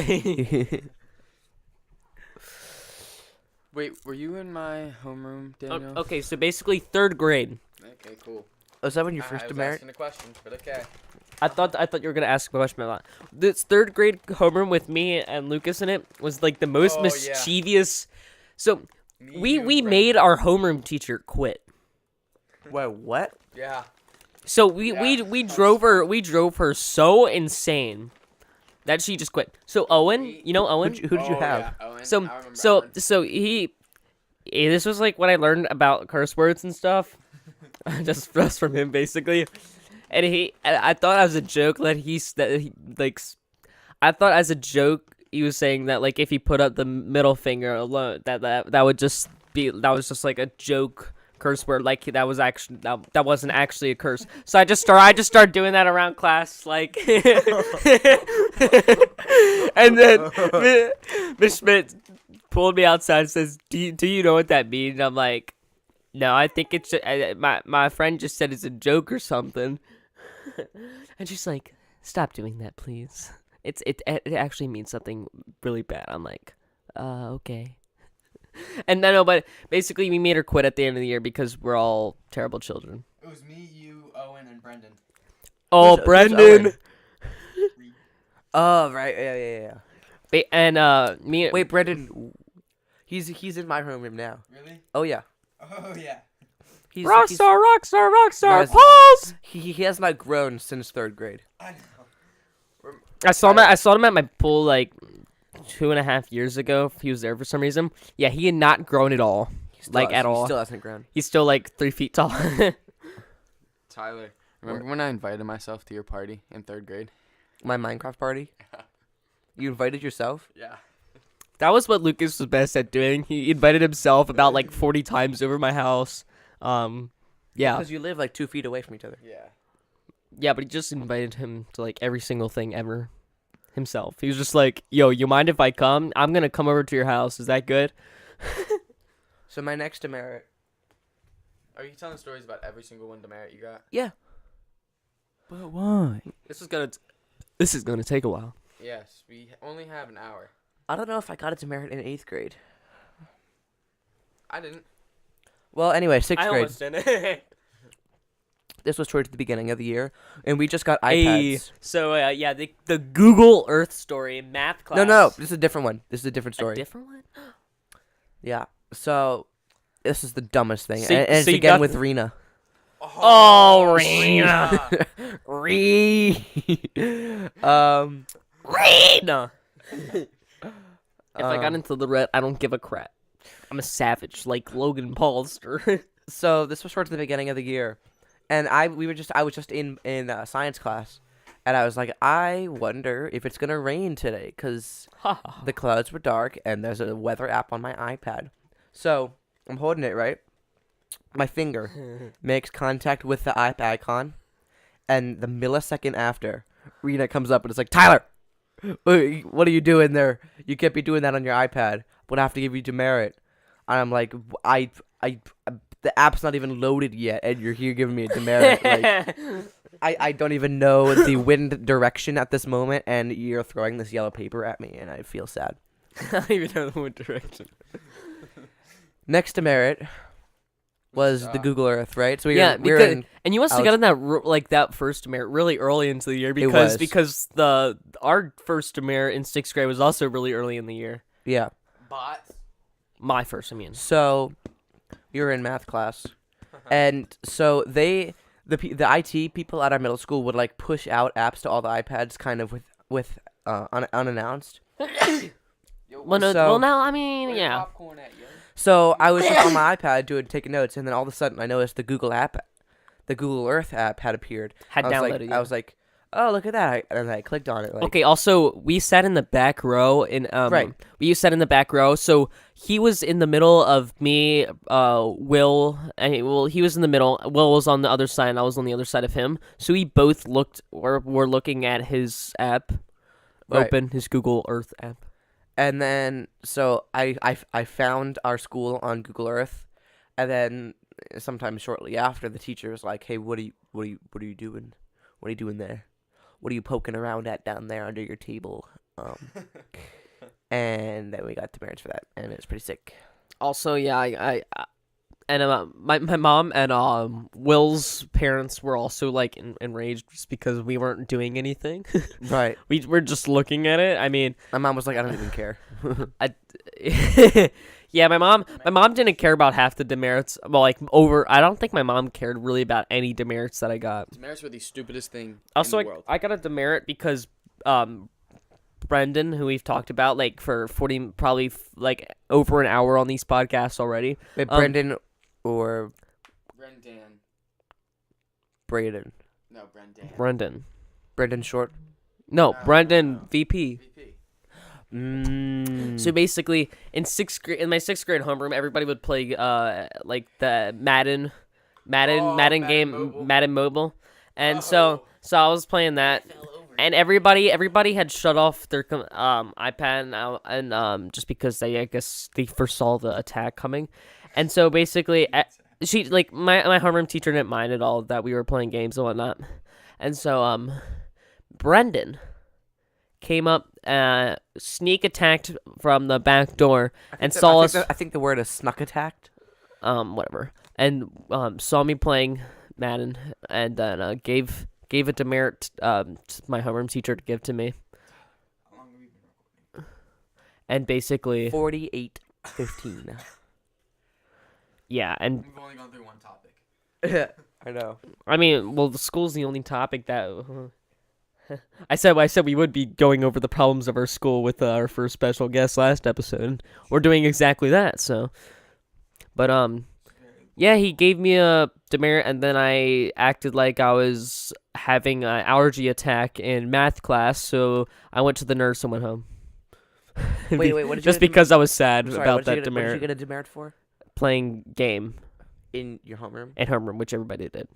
Wait, were you in my homeroom, Daniel? Okay, so basically 3rd grade. Okay, cool. Was that when you I first was demerit? asking a question, but okay. I thought you were gonna ask a question about that. This 3rd grade homeroom with me and Lucas in it was like the most Oh, yeah. mischievous. So Me, we you, and made Brendan. our homeroom teacher quit. Wait, what? Yeah. So we drove her so insane that she just quit. So Owen, you know Owen? Who did you have? Yeah, Owen. So I remember Owen. so he this was like what I learned about curse words and stuff. just from him basically. And I thought as a joke I thought as a joke he was saying that like if he put up the middle finger alone that would just be like a joke curse word, like that wasn't actually a curse. So I just start doing that around class, like and then Miss Schmidt pulled me outside and says, do you know what that means? And I'm like, no, I think it's my friend just said it's a joke or something. And she's like, stop doing that, please. It actually means something really bad. I'm like, okay. And then, but basically we made her quit at the end of the year because we're all terrible children. It was me, you, Owen, and Brendan. Oh, Who's Brendan. Oh, right. Yeah. And me. Wait, Brendan. He's in my homeroom now. Really? Oh yeah. Oh yeah. Rockstar. Guys, Pause. He has not grown since 3rd grade. I know. I saw him at my pool like 2.5 years ago. He was there for some reason. Yeah, he had not grown at all. At all. He still hasn't grown. He's still like 3 feet tall. Tyler, remember when I invited myself to your party in 3rd grade? My Minecraft party. You invited yourself? Yeah. That was what Lucas was best at doing. He invited himself about like 40 times over my house. Yeah. Because you live like 2 feet away from each other. Yeah. Yeah, but he just invited him to like every single thing ever himself. He was just like, yo, you mind if I come? I'm going to come over to your house. Is that good? So my next demerit. Are you telling stories about every single one demerit you got? Yeah. But why? This is going to take a while. Yes, we only have an hour. I don't know if I got a demerit in 8th grade. I didn't. Well, anyway, 6th I grade. almost did. This was towards the beginning of the year, and we just got Hey, iPads. so yeah, the Google Earth story in math class. No, this is a different one. This is a different story. A different one? Yeah. So, this is the dumbest thing, So- and it's so you again got- with Rena. Oh, Rena. Rena. If I got into the red, I don't give a crap. I'm a savage, like Logan Paulster. So this was towards the beginning of the year, and I was just in science class, and I was like, I wonder if it's gonna rain today, cause the clouds were dark, and there's a weather app on my iPad. So I'm holding it right. My finger makes contact with the app icon, and the millisecond after, Rena comes up and it's like, Tyler, what are you doing there? You can't be doing that on your iPad. I'm gonna have to give you demerit. And I'm like, the app's not even loaded yet, and you're here giving me a demerit. Like, I don't even know the wind direction at this moment, and you're throwing this yellow paper at me, and I feel sad. I don't even know the wind direction. Next demerit was the Google Earth, right? So and you must have gotten that that first demerit really early into the year because our first demerit in 6th grade was also really early in the year. Yeah. But My first, I mean. So you're in math class, and so the IT people at our middle school would like push out apps to all the iPads, kind of with unannounced. Now I mean, yeah. So I was just on my iPad taking notes, and then all of a sudden I noticed the Google Earth app had appeared. Downloaded. I was like, oh, look at that! And I clicked on it. Like, okay. Also, we sat in the back row, right. We sat in the back row, so he was in the middle of me, Will, and he was in the middle. Will was on the other side, and I was on the other side of him. So we both were looking at his app, open his Google Earth app. And then, so I found our school on Google Earth, and then sometime shortly after, the teacher was like, "Hey, what are you doing? What are you doing there? What are you poking around at down there under your table?" And then we got demerits for that, and it was pretty sick. Also, yeah, my mom and Will's parents were also like enraged just because we weren't doing anything. Right. We were just looking at it. I mean, my mom was like, "I don't even care." Yeah, my mom didn't care about half the demerits. Well, I don't think my mom cared really about any demerits that I got. Demerits were the stupidest thing also, in the world. I got a demerit because Brendan, who we've talked about for 40, probably over an hour on these podcasts already. Wait, Brendan or Braden? No, Brendan. Brendan Short? No, Brendan VP. Mm. So basically, in my 6th grade homeroom, everybody would play the Madden game, Madden Mobile, and so I was playing that, and everybody had shut off their iPad and just because I guess they foresaw the attack coming, and so basically my homeroom teacher didn't mind at all that we were playing games and whatnot, and so Brendan came up, sneak attacked from the back door, and saw us. I think the word is snuck attacked. Whatever. And saw me playing Madden, and then gave a demerit to my homeroom teacher to give to me. How long have we been recording? And basically 48:15. Yeah, and We've only gone through one topic. I know. I mean, well, the school's the only topic that. I said we would be going over the problems of our school with our first special guest last episode. We're doing exactly that, so. But yeah, he gave me a demerit, and then I acted like I was having an allergy attack in math class, so I went to the nurse and went home. Wait, what did you just because I was sad about that demerit. What did you get a demerit for? Playing game in your homeroom. At homeroom, which everybody did.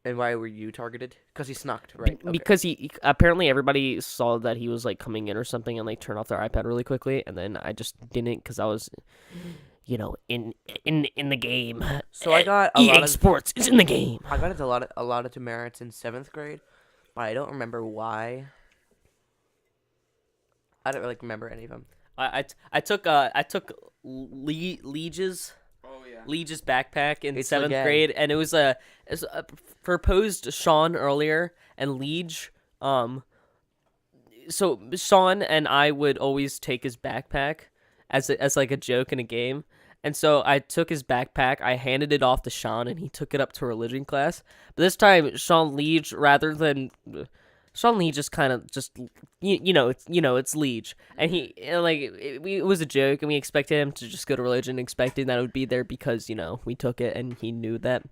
And why were you targeted? Because he snuck, right? Okay. Because he apparently everybody saw that he was coming in or something and turned off their iPad really quickly, and then I just didn't because I was, in the game. So I got EA Sports is in the game. I got a lot of demerits in 7th grade, but I don't remember why. I don't really remember any of them. I took Liege's. Oh yeah. Liege's backpack in It's 7th legit. grade, and it was a proposed Sean earlier, and Liege, so Sean and I would always take his backpack as a joke in a game, and so I took his backpack, I handed it off to Sean, and he took it up to religion class. But this time, Sean Liege just kind of it's Liege, and it was a joke, and we expected him to just go to religion, expecting that it would be there because we took it, and he knew that,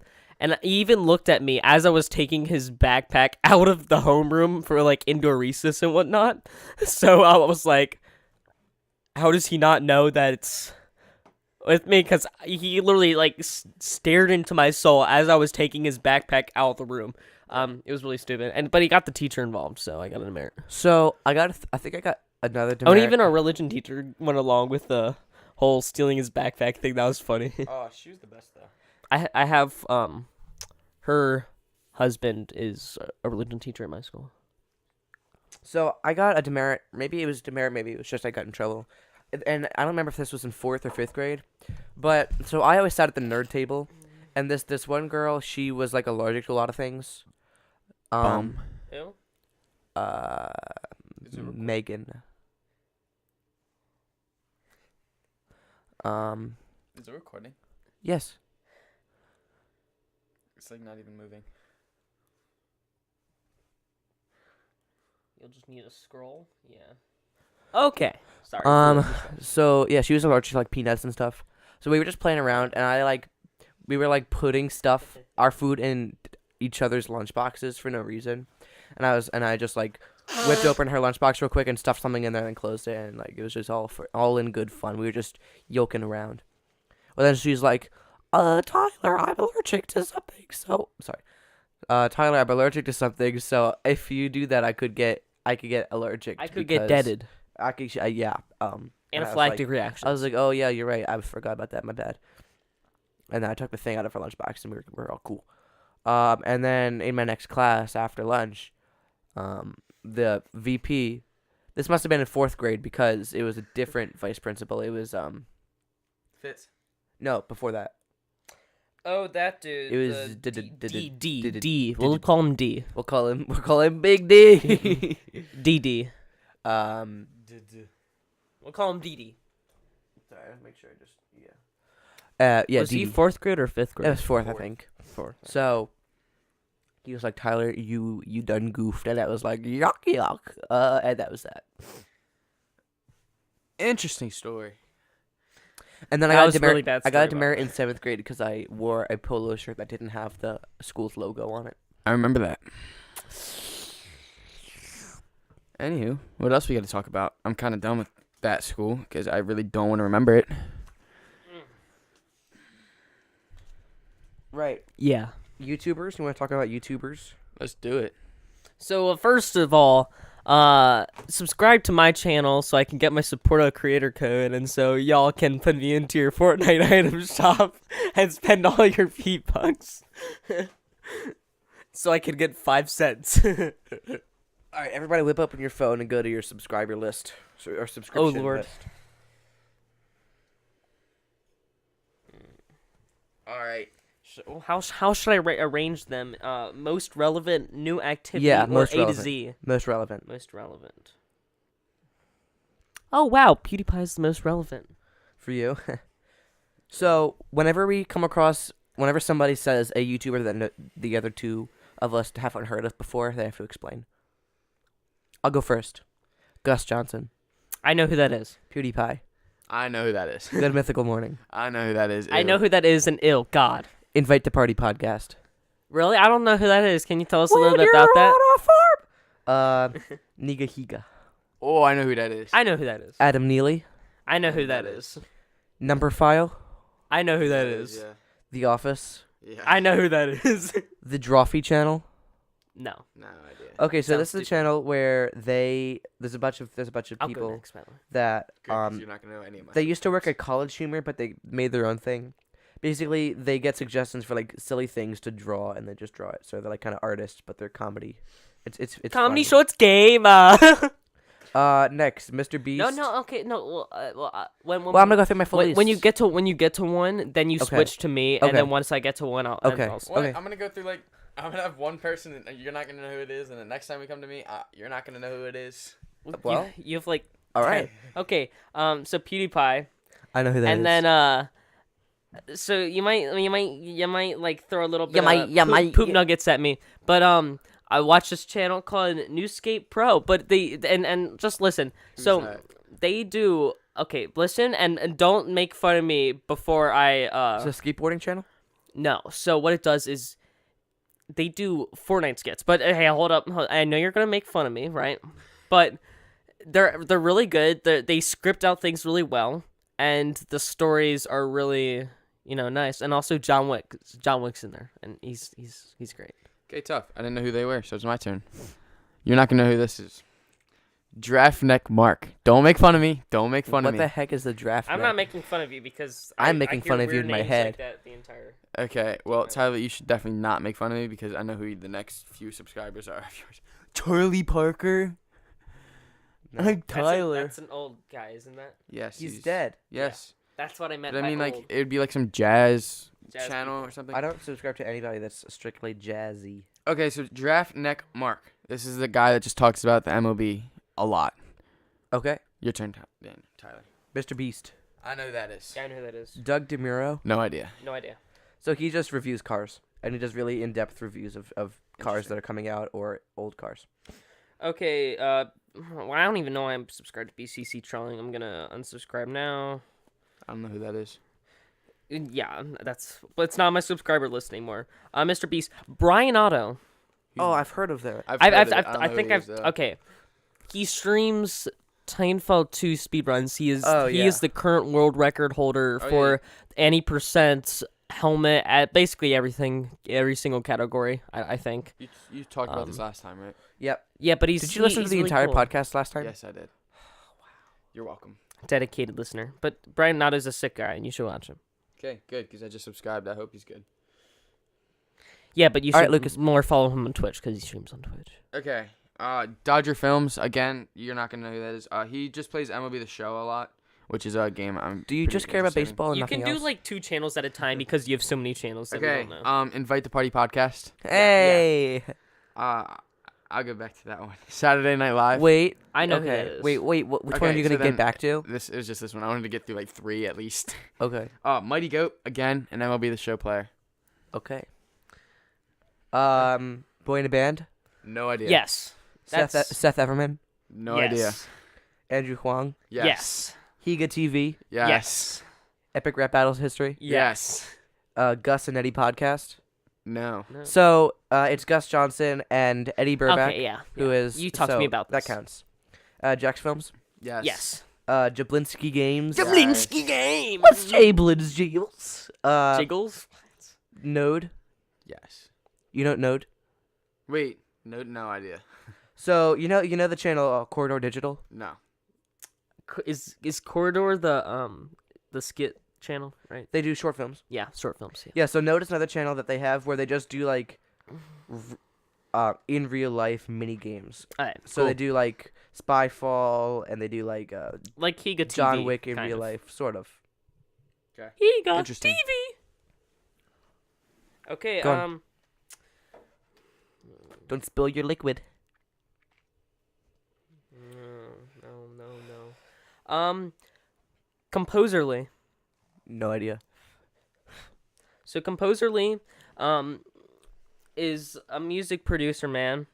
And he even looked at me as I was taking his backpack out of the homeroom for like indoor recess and whatnot. So I was like, how does he not know that it's with me? Because he literally like stared into my soul as I was taking his backpack out of the room. It was really stupid. But he got the teacher involved, so I got a demerit. So I think I got another demerit. Oh, and even our religion teacher went along with the whole stealing his backpack thing. That was funny. Oh, she was the best though. I have her husband is a religion teacher at my school. So I got a demerit. Maybe it was demerit. Maybe it was just I got in trouble. And I don't remember if this was in 4th or 5th grade. But so I always sat at the nerd table, and this one girl, she was like allergic to a lot of things. Who? Megan. Is it recording? Yes. It's like not even moving. You'll just need to scroll. Yeah. Okay. Sorry. So yeah, she was allergic to like peanuts and stuff. So we were just playing around, and we were like putting our food in each other's lunch boxes for no reason, and I just like whipped open her lunchbox real quick and stuffed something in there and closed it, and like it was just all in good fun. We were just yoking around. Well, then she's like, Tyler, I'm allergic to something. So sorry, Tyler, I'm allergic to something. So if you do that, I could get allergic. I could get deaded. I could, yeah. Anaphylactic reaction. I was like, oh yeah, you're right. I forgot about that. My bad. And then I took the thing out of her lunchbox, and we were all cool. And then in my next class after lunch, the VP, this must have been in 4th grade because it was a different vice principal. It was Fitz. no, before that. Oh, that dude. It was D. We'll call him D. We'll call him Big D. DD. We'll call him DD. Sorry, make sure I just yeah. Yeah, Was he DD. 4th grade or 5th grade? It was 4th, I think. 4th. So he was like, Tyler, you done goofed, and I was like, yuck. And that was that. Interesting story. And then That I got was a demerit. really bad I got a story demerit in 7th grade because I wore a polo shirt that didn't have the school's logo on it. I remember that. Anywho, what else we got to talk about? I'm kind of done with that school because I really don't want to remember it. Right. Yeah. YouTubers? You want to talk about YouTubers? Let's do it. So first of all, subscribe to my channel so I can get my support creator code, and so y'all can put me into your Fortnite item shop and spend all your V-Bucks. So I can get 5 cents. All right, everybody whip open your phone and go to your subscriber list. Or subscription Oh, Lord. list. All right. So how should I arrange them? Most relevant, new activity, Yeah, or most A relevant. to Z? Most relevant. Most relevant. Oh, wow. PewDiePie is the most relevant. For you. So, whenever somebody says a YouTuber that the other two of us haven't heard of before, they have to explain. I'll go first. Gus Johnson. I know who that is. PewDiePie. I know who that is. Good Mythical Morning. I know who that is. I know who that is, and God. Invite to Party Podcast. Really? I don't know who that is. Can you tell us a little bit about that? Niga Higa. Oh, I know who that is. I know who that is. Adam Neely. I know who that is. Number File. I know who that is. Yeah. The Office. Yeah. I know who that is. The Drawfee Channel. No. No idea. Okay, so Sounds this is a stupid. channel where there's a bunch of I'll go people next, by the way. that Good, 'cause you're not gonna know any of my they used to work subjects. at College Humor, but they made their own thing. Basically, they get suggestions for like silly things to draw, and they just draw it. So they're like kind of artists, but they're comedy. It's Comedy funny. Shorts game. Next, Mr. Beast. No, okay, no. When Well, I'm gonna go through my full list. when you get to one, then you Okay. switch to me, Okay. and then once I get to one, I'll. Okay. I'll What? Okay. I'm gonna go through I'm gonna have one person and you're not gonna know who it is, and the next time you come to me, you're not gonna know who it is. Well, you have like. all right. Okay. So PewDiePie, I know who that is. and then so you might like throw a little bit of poop nuggets at me, but I watch this channel called Newscape Pro, but and just listen. Who's So that? they do listen and don't make fun of me before I It's a skateboarding channel. No. So what it does is they do Fortnite skits. But hey, hold up. I know you're gonna make fun of me, right? But they're really good. They script out things really well, and the stories are really nice. And also John Wick's in there, and he's great. Okay, tough. I didn't know who they were, so it's my turn. You're not gonna know who this is. Draft Neck Mark. Don't make fun of me. Don't make fun of me. What the heck is the draft? I'm not making fun of you because I'm making fun of you in my head. Like that the entire... Okay, well, Tyler, you should definitely not make fun of me because I know who the next few subscribers are of yours. Charlie Parker. No. I'm Tyler. That's an old guy, isn't that? Yes, He's dead. Yes. That's what I meant. But I mean, by like, old. it would be like some jazz Jazz channel people. or something. I don't subscribe to anybody that's strictly jazzy. Okay, so Draft Neck Mark. This is the guy that just talks about the MLB a lot. Okay. Your turn, then, Tyler. Mr. Beast. I know who that is. Yeah, I know who that is. Doug DeMuro. No idea. No idea. So he just reviews cars, and he does really in-depth reviews of cars that are coming out or old cars. Okay, well, I don't even know I'm subscribed to BCC Trolling. I'm gonna unsubscribe now. I don't know who that is. Yeah, but it's not on my subscriber list anymore. Mr. Beast, Brian Otto. Oh, I've heard of that. I think I've okay. He streams Titanfall 2 speedruns. He is the current world record holder for any percent helmet at basically everything, every single category. I think. You talked about this last time, right? Yep. Yeah, but Did you listen to the really entire cool. podcast last time? Yes, I did. Wow. You're welcome. Dedicated listener. But Brian Otto's a sick guy, and you should watch him. Okay, good, because I just subscribed. I hope he's good. Yeah, but you All should right, Lucas. more follow him on Twitch because he streams on Twitch. Okay. Dodger Films, again, you're not going to know who that is. He just plays MLB The Show a lot, which is a game I'm Do you just care about baseball and You nothing can do else? like 2 channels at a time because you have so many channels that we Okay, don't know. Invite the Party Podcast. Hey. I'll go back to that one. Saturday Night Live. Wait. I know who Okay. that is. Wait. Which one Okay, are you so gonna get then back to? This is just this one. I wanted to get through like 3 at least. Okay. Mighty Goat, again, an MLB The Show player. Okay. Boy in a band. No idea. Yes. Seth Everman. No Yes. idea. Andrew Huang. Yes. Higa TV. Yes. Yes. Epic Rap Battles History. Yes. Gus and Eddie podcast. No. No. So it's Gus Johnson and Eddie Burback. Okay, yeah. Who is You talked to me about this. That counts. Jax Films. Yes. Yes. Jablinski Games. Jablinski Games. What's Jablin's Jiggles? Jiggles? Node. Yes. You know Node? Wait. No idea. So you know the channel Corridor Digital? No. Is Corridor the skit channel, right? They do short films. Yeah, short films. Yeah. Yeah, so Node is another channel that they have where they just do like in real life mini games. Alright, So they do like Spyfall and they do like Higa TV. John Wick in kind real of. life, sort of. Okay. Higa Interesting. TV. Okay, Go on. Don't spill your liquid. No. Composerly. No idea. So Composerly, is a music producer, man,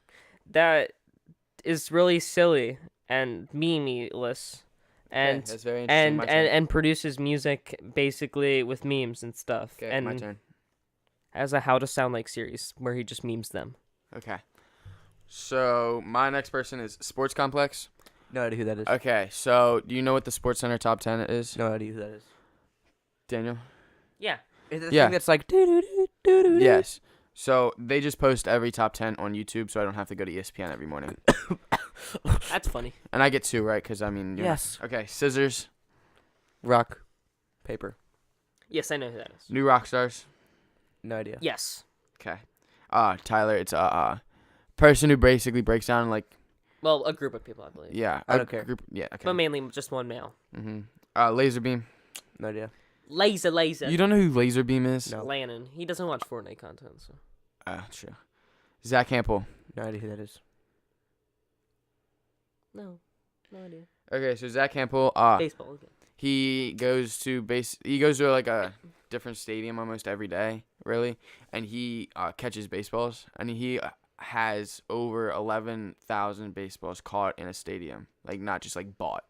that is really silly and meme-less, and that's very interesting. My turn. and produces music basically with memes and stuff. Okay, and my turn. has a How to Sound Like series where he just memes them. Okay. So my next person is Sports Complex. No idea who that is. Okay, so do you know what the Sports Center top 10 is? No idea who that is. Daniel? Yeah. Is it the Yeah. thing that's like doo-doo-doo-doo-doo-doo? Yes. So they just post every top 10 on YouTube, so I don't have to go to ESPN every morning. That's funny. And I get 2, right? Because, I mean... Yes. Okay, Scissors. Rock. Paper. Yes, I know who that is. New Rockstars. No idea. Yes. Okay. Tyler, it's a person who basically breaks down, like... Well, a group of people, I believe. Yeah. I a don't care. Group, yeah, okay. But mainly just one male. Mm-hmm. Laserbeam. No idea. Laser. You don't know who Laserbeam is? No. Lannon. He doesn't watch Fortnite content, so. True. Zach Campbell. No idea who that is. No idea. Okay, so Zach Campbell, Baseball. Okay. he goes to like a different stadium almost every day, really, and he catches baseballs, and he has over 11,000 baseballs caught in a stadium, like not just like bought.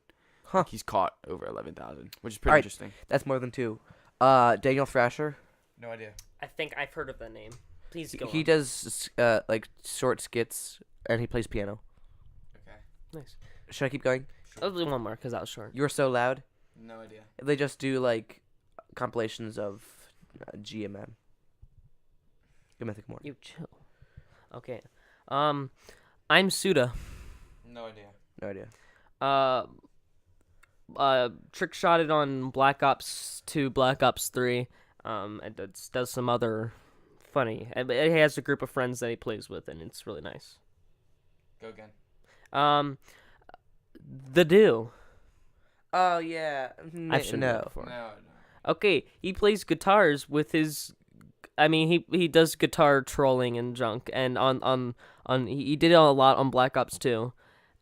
Huh. He's caught over 11,000, which is pretty Alright. interesting. That's more than 2. Daniel Thrasher. No idea. I think I've heard of the name. Please go He on. does like short skits and he plays piano. Okay. Nice. Should I keep going? I'll do one more because that was short. You're So Loud. No idea. They just do like compilations of GMM. Good Mythic Morning. You chill. Okay. I'm Suda. No idea. No idea. Trick shotted on Black Ops 2, Black Ops 3. And does some other funny. And he has a group of friends that he plays with, and it's really nice. Go again. The Do. Oh yeah. I've shown no. that before. No. Okay, he plays guitars with his. I mean, he does guitar trolling and junk, and on he did it a lot on Black Ops 2,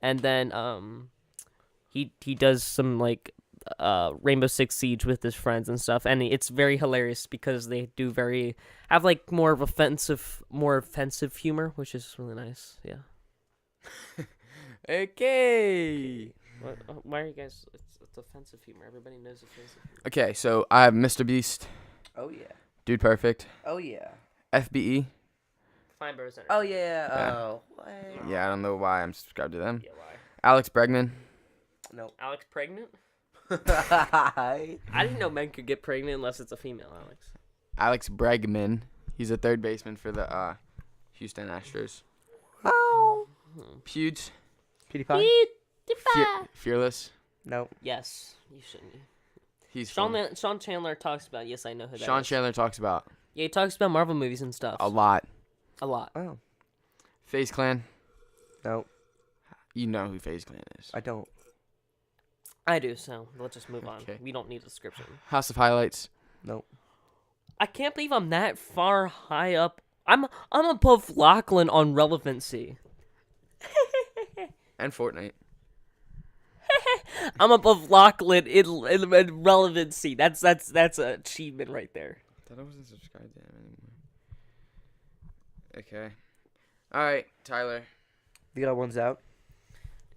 and then he does some like Rainbow Six Siege with his friends and stuff, and it's very hilarious because they do have like more offensive humor, which is really nice. Yeah. Okay. Why are you guys? It's offensive humor. Everybody knows offensive humor. Okay, so I have Mr. Beast, Oh yeah. Dude Perfect, Oh yeah. FBE. Fine Bros. Oh yeah. Yeah. Oh. What? Yeah, I don't know why I'm subscribed to them. Yeah, why? Alex Bregman. No. Alex pregnant? Hi. I didn't know men could get pregnant unless it's a female, Alex. Alex Bregman. He's a third baseman for the Houston Astros. Oh. Pewds. PewDiePie. Fearless. No. Yes, you shouldn't. He's fun. Sean Chandler talks about. Yes, I know who that is. Sean Chandler talks about Yeah, he talks about Marvel movies and stuff. a lot. A lot. Oh. FaZe Clan. No. You know who FaZe Clan is. I don't. I do. So let's just move on. Okay. We don't need a description. House of Highlights. No. I can't believe I'm that far high up. I'm above Lachlan on relevancy. And Fortnite. I'm above Lachlan in relevancy. That's an achievement right there. I thought I wasn't subscribed to him anymore. Okay. Alright, Tyler. The other one's out.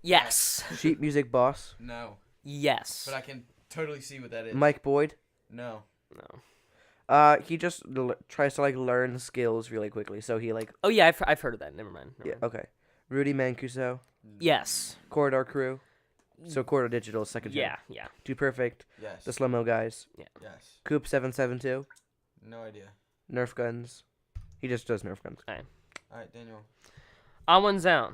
Yes. Sheet Music Boss. No. Yes. But I can totally see what that is. Mike Boyd. No. No. He just tries to like learn skills really quickly. So he like. Oh yeah, I've heard of that. Never mind. Yeah. Okay. Rudy Mancuso. Yes. Corridor Crew. So Corridor Digital second gen. Yeah. Dude Perfect. Yes. The Slow Mo Guys. Yes. Coop 772. No idea. Nerf Guns. He just does Nerf Guns. Alright, Daniel. One's out.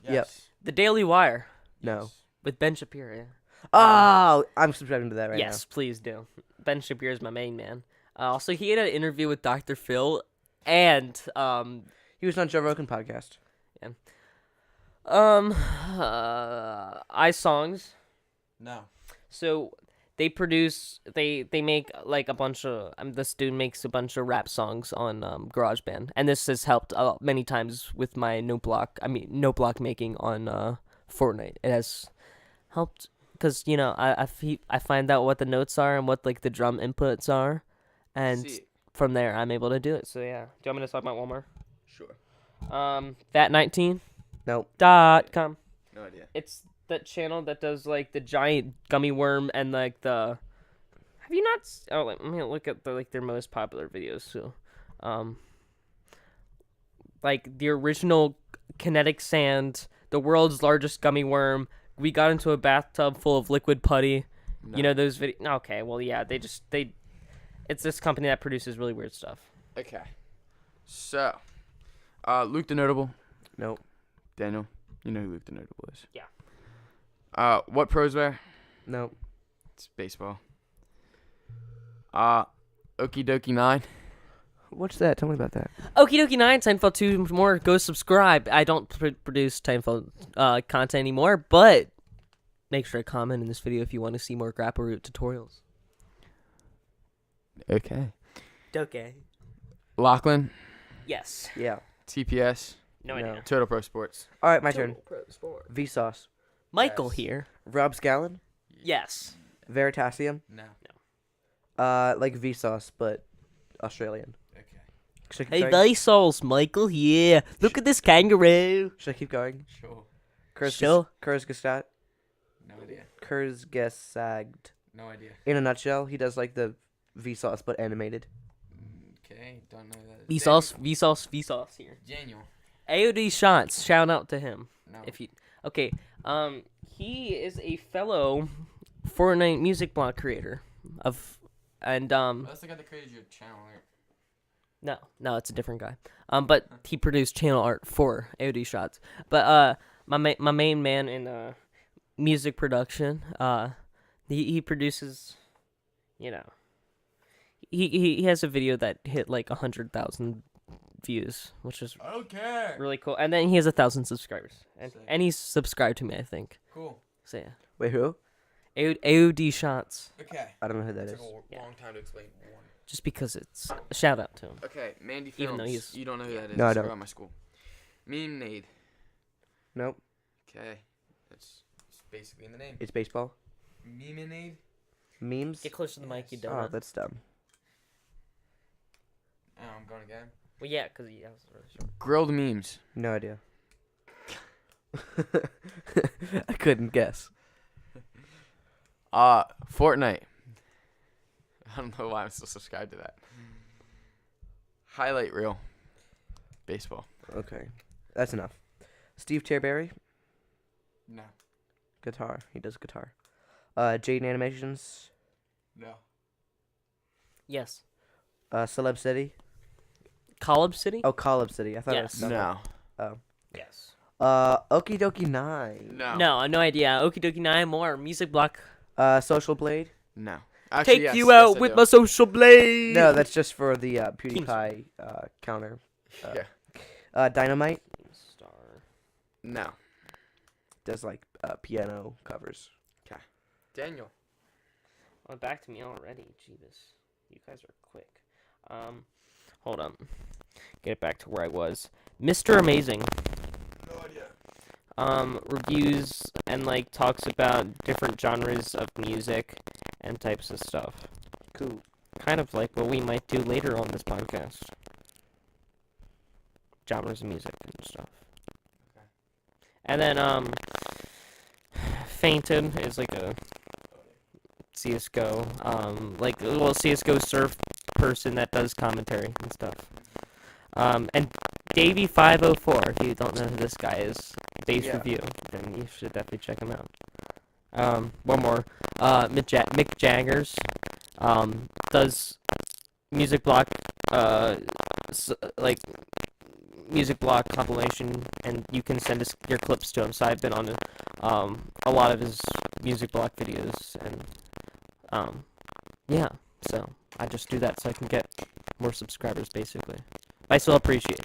Yes. The Daily Wire No. Yes. with Ben Shapiro. Oh, I'm subscribing to that right Yes, please do. Ben Shapiro is my main man. Also, he had an interview with Dr. Phil, and now. He was on Joe Rogan podcast. iSongs. No. So they make like a bunch of this dude makes a bunch of rap songs on GarageBand, and this has helped many times with my note block making on Fortnite. It has helped because I find out what the notes are and what like the drum inputs are, and from there I'm able to do it. So yeah, do you want me to talk about one more? Sure. That19.com. Nope. No idea. It's that channel that does like the giant gummy worm and like the. Have you not? Let me look at their most popular videos. So, like the original kinetic sand, the world's largest gummy worm. We got into a bathtub full of liquid putty. No. You know those videos. Okay, well yeah, it's this company that produces really weird stuff. Okay. So, Luke the Notable. Nope. Daniel, you know who Luke the Notable is. Yeah. What pros wear? Nope. It's baseball. Okie Dokie 9. What's that? Tell me about that. Okie dokie 9, Seinfeld 2 more. Go subscribe. I don't produce Seinfeld content anymore, but make sure to comment in this video if you want to see more grapple root tutorials. Okay. Okay. Lachlan. Yes. Yeah. TPS. No No. idea. Total Pro Sports. All right, my turn. Pro Sport. Vsauce. Michael Yes. here. Rob Scallon. Yes. Veritasium. No. Like Vsauce, but Australian. Okay. Should I keep Hey, going? Vsauce, Michael here. Look at this kangaroo. Should I keep going? Sure. Sure. Kurzgesagt. No idea. Kurzgesagt. No idea. In a nutshell, he does like the Vsauce but animated. Okay, don't know that. Vsauce here. Daniel. AOD Shots, shout out to him. No. If you okay, he is a fellow Fortnite music block creator and That's the guy that created your channel, right? no, it's a different guy. But he produced channel art for AOD Shots. But my main man in music production, he produces, he has a video that hit like 100,000 views, which is I don't care. really cool. And then he has 1,000 subscribers, Sick. and he's subscribed to me, I think. Cool. So yeah, Wait, who? AOD Shots, Okay. I don't know who that Took is. a long time to explain one. just because it's a shout out to him. Okay, Mandy Films. Even though he's- You don't know who that is. No, I It's don't. around my school. Meme Nade. Nope. Okay. That's basically in the name. It's baseball. Meme Nade. Memes. Get closer to the mic, you Yes. Oh, donut. that's dumb. Oh, I'm going again. Well, yeah, because he has really short. Grilled memes. No idea. I couldn't guess. Fortnite. I don't know why I'm still subscribed to that. Highlight reel. Baseball. Okay, that's enough. Steve Cherberry, No. guitar. He does guitar. Jaden Animations. No. Yes. Celeb City. Collab City? Oh, Collab City. I thought Yes. it was No. Yes. Okie Dokie 9. No. No, no idea. Okie dokie 9 more. Music block. Social Blade. No. Take yes, you yes, out I with do. my social blade. No, that's just for the PewDiePie counter. Yeah. Dynamite Star. No. does like piano covers. Daniel. Oh, back to me already. Jeebus. You guys are quick. Hold on. Get it back to where I was. Mr. Amazing. No idea. Reviews and like talks about different genres of music and types of stuff. Cool. Kind of like what we might do later on this podcast. Genres of music and stuff. Okay. And then Fainted is like a CS:GO, CS:GO surf person that does commentary and stuff. And Davey504, if you don't know who this guy is, Dave's Yeah. Review, then you should definitely check him out. One more, Mick Jaggers, does music block, music block compilation, and you can send us your clips to him. So I've been on a lot of his music block videos, and yeah. So I just do that so I can get more subscribers, basically. But I still appreciate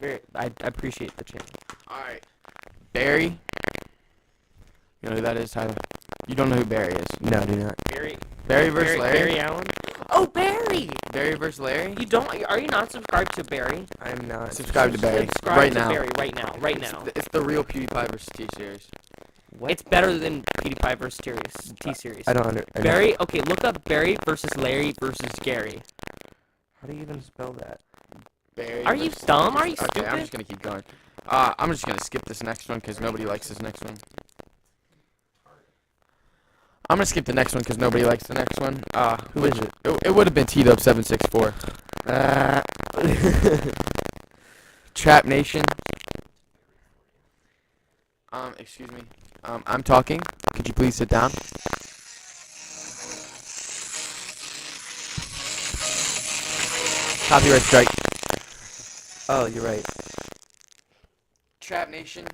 it. I appreciate the channel. Alright. Barry. You know who that is, Tyler? You don't know who Barry is. No, do not. Barry versus Larry? Barry Allen. Oh, Barry! Barry versus Larry? You don't? Are you not subscribed to Barry? I'm not. Subscribe to Barry. Subscribe Right to now. Barry right now. Right now. It's the real PewDiePie versus T-Series. What? It's better than PewDiePie versus T-Series. I don't under. I don't- Barry. Okay, look up Barry versus Larry versus Gary. How do you even spell that? Barry Are you versus- dumb? Are you Okay, I'm stupid? just gonna keep going. I'm just gonna skip this next one because nobody likes this next one. I'm gonna skip the next one because nobody likes the next one. Who is it? It would have been T-Dub764. Trap Nation. Excuse me. I'm talking. Could you please sit down? Copyright strike. Oh, you're right. Trap Nation.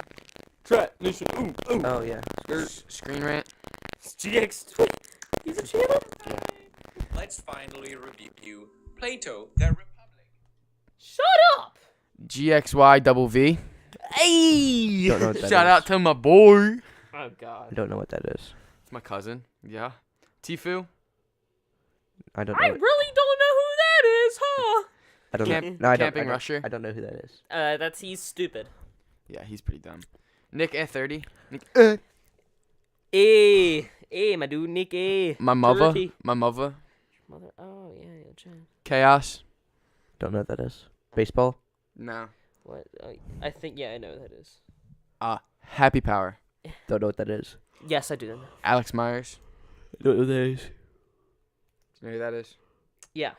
Trap Nation. Ooh. Oh yeah. Screen Rant. GX. He's a channel. Let's finally review Plato the Republic. Shut up. GXY double V. Hey. Don't know what that Shout is. out to my boy. Oh I God. don't know what that is. It's my cousin. Yeah. Tifu. I don't I know. really don't know who that is, huh? I don't Camp- know. No, I don't. Camping I don't, Rusher. I don't know who that is. He's stupid. Yeah, he's pretty dumb. Nick A30. Nick, My dude, Nick A. my mother. Dirty. My mother. Mother. Oh yeah, Jen. Chaos. Don't know what that is. Baseball. No. What? I think I know what that is. Happy Power. Don't know what that is. Yes, I do know. Alex Myers. Don't know what that is. Do you know who that is? Yeah.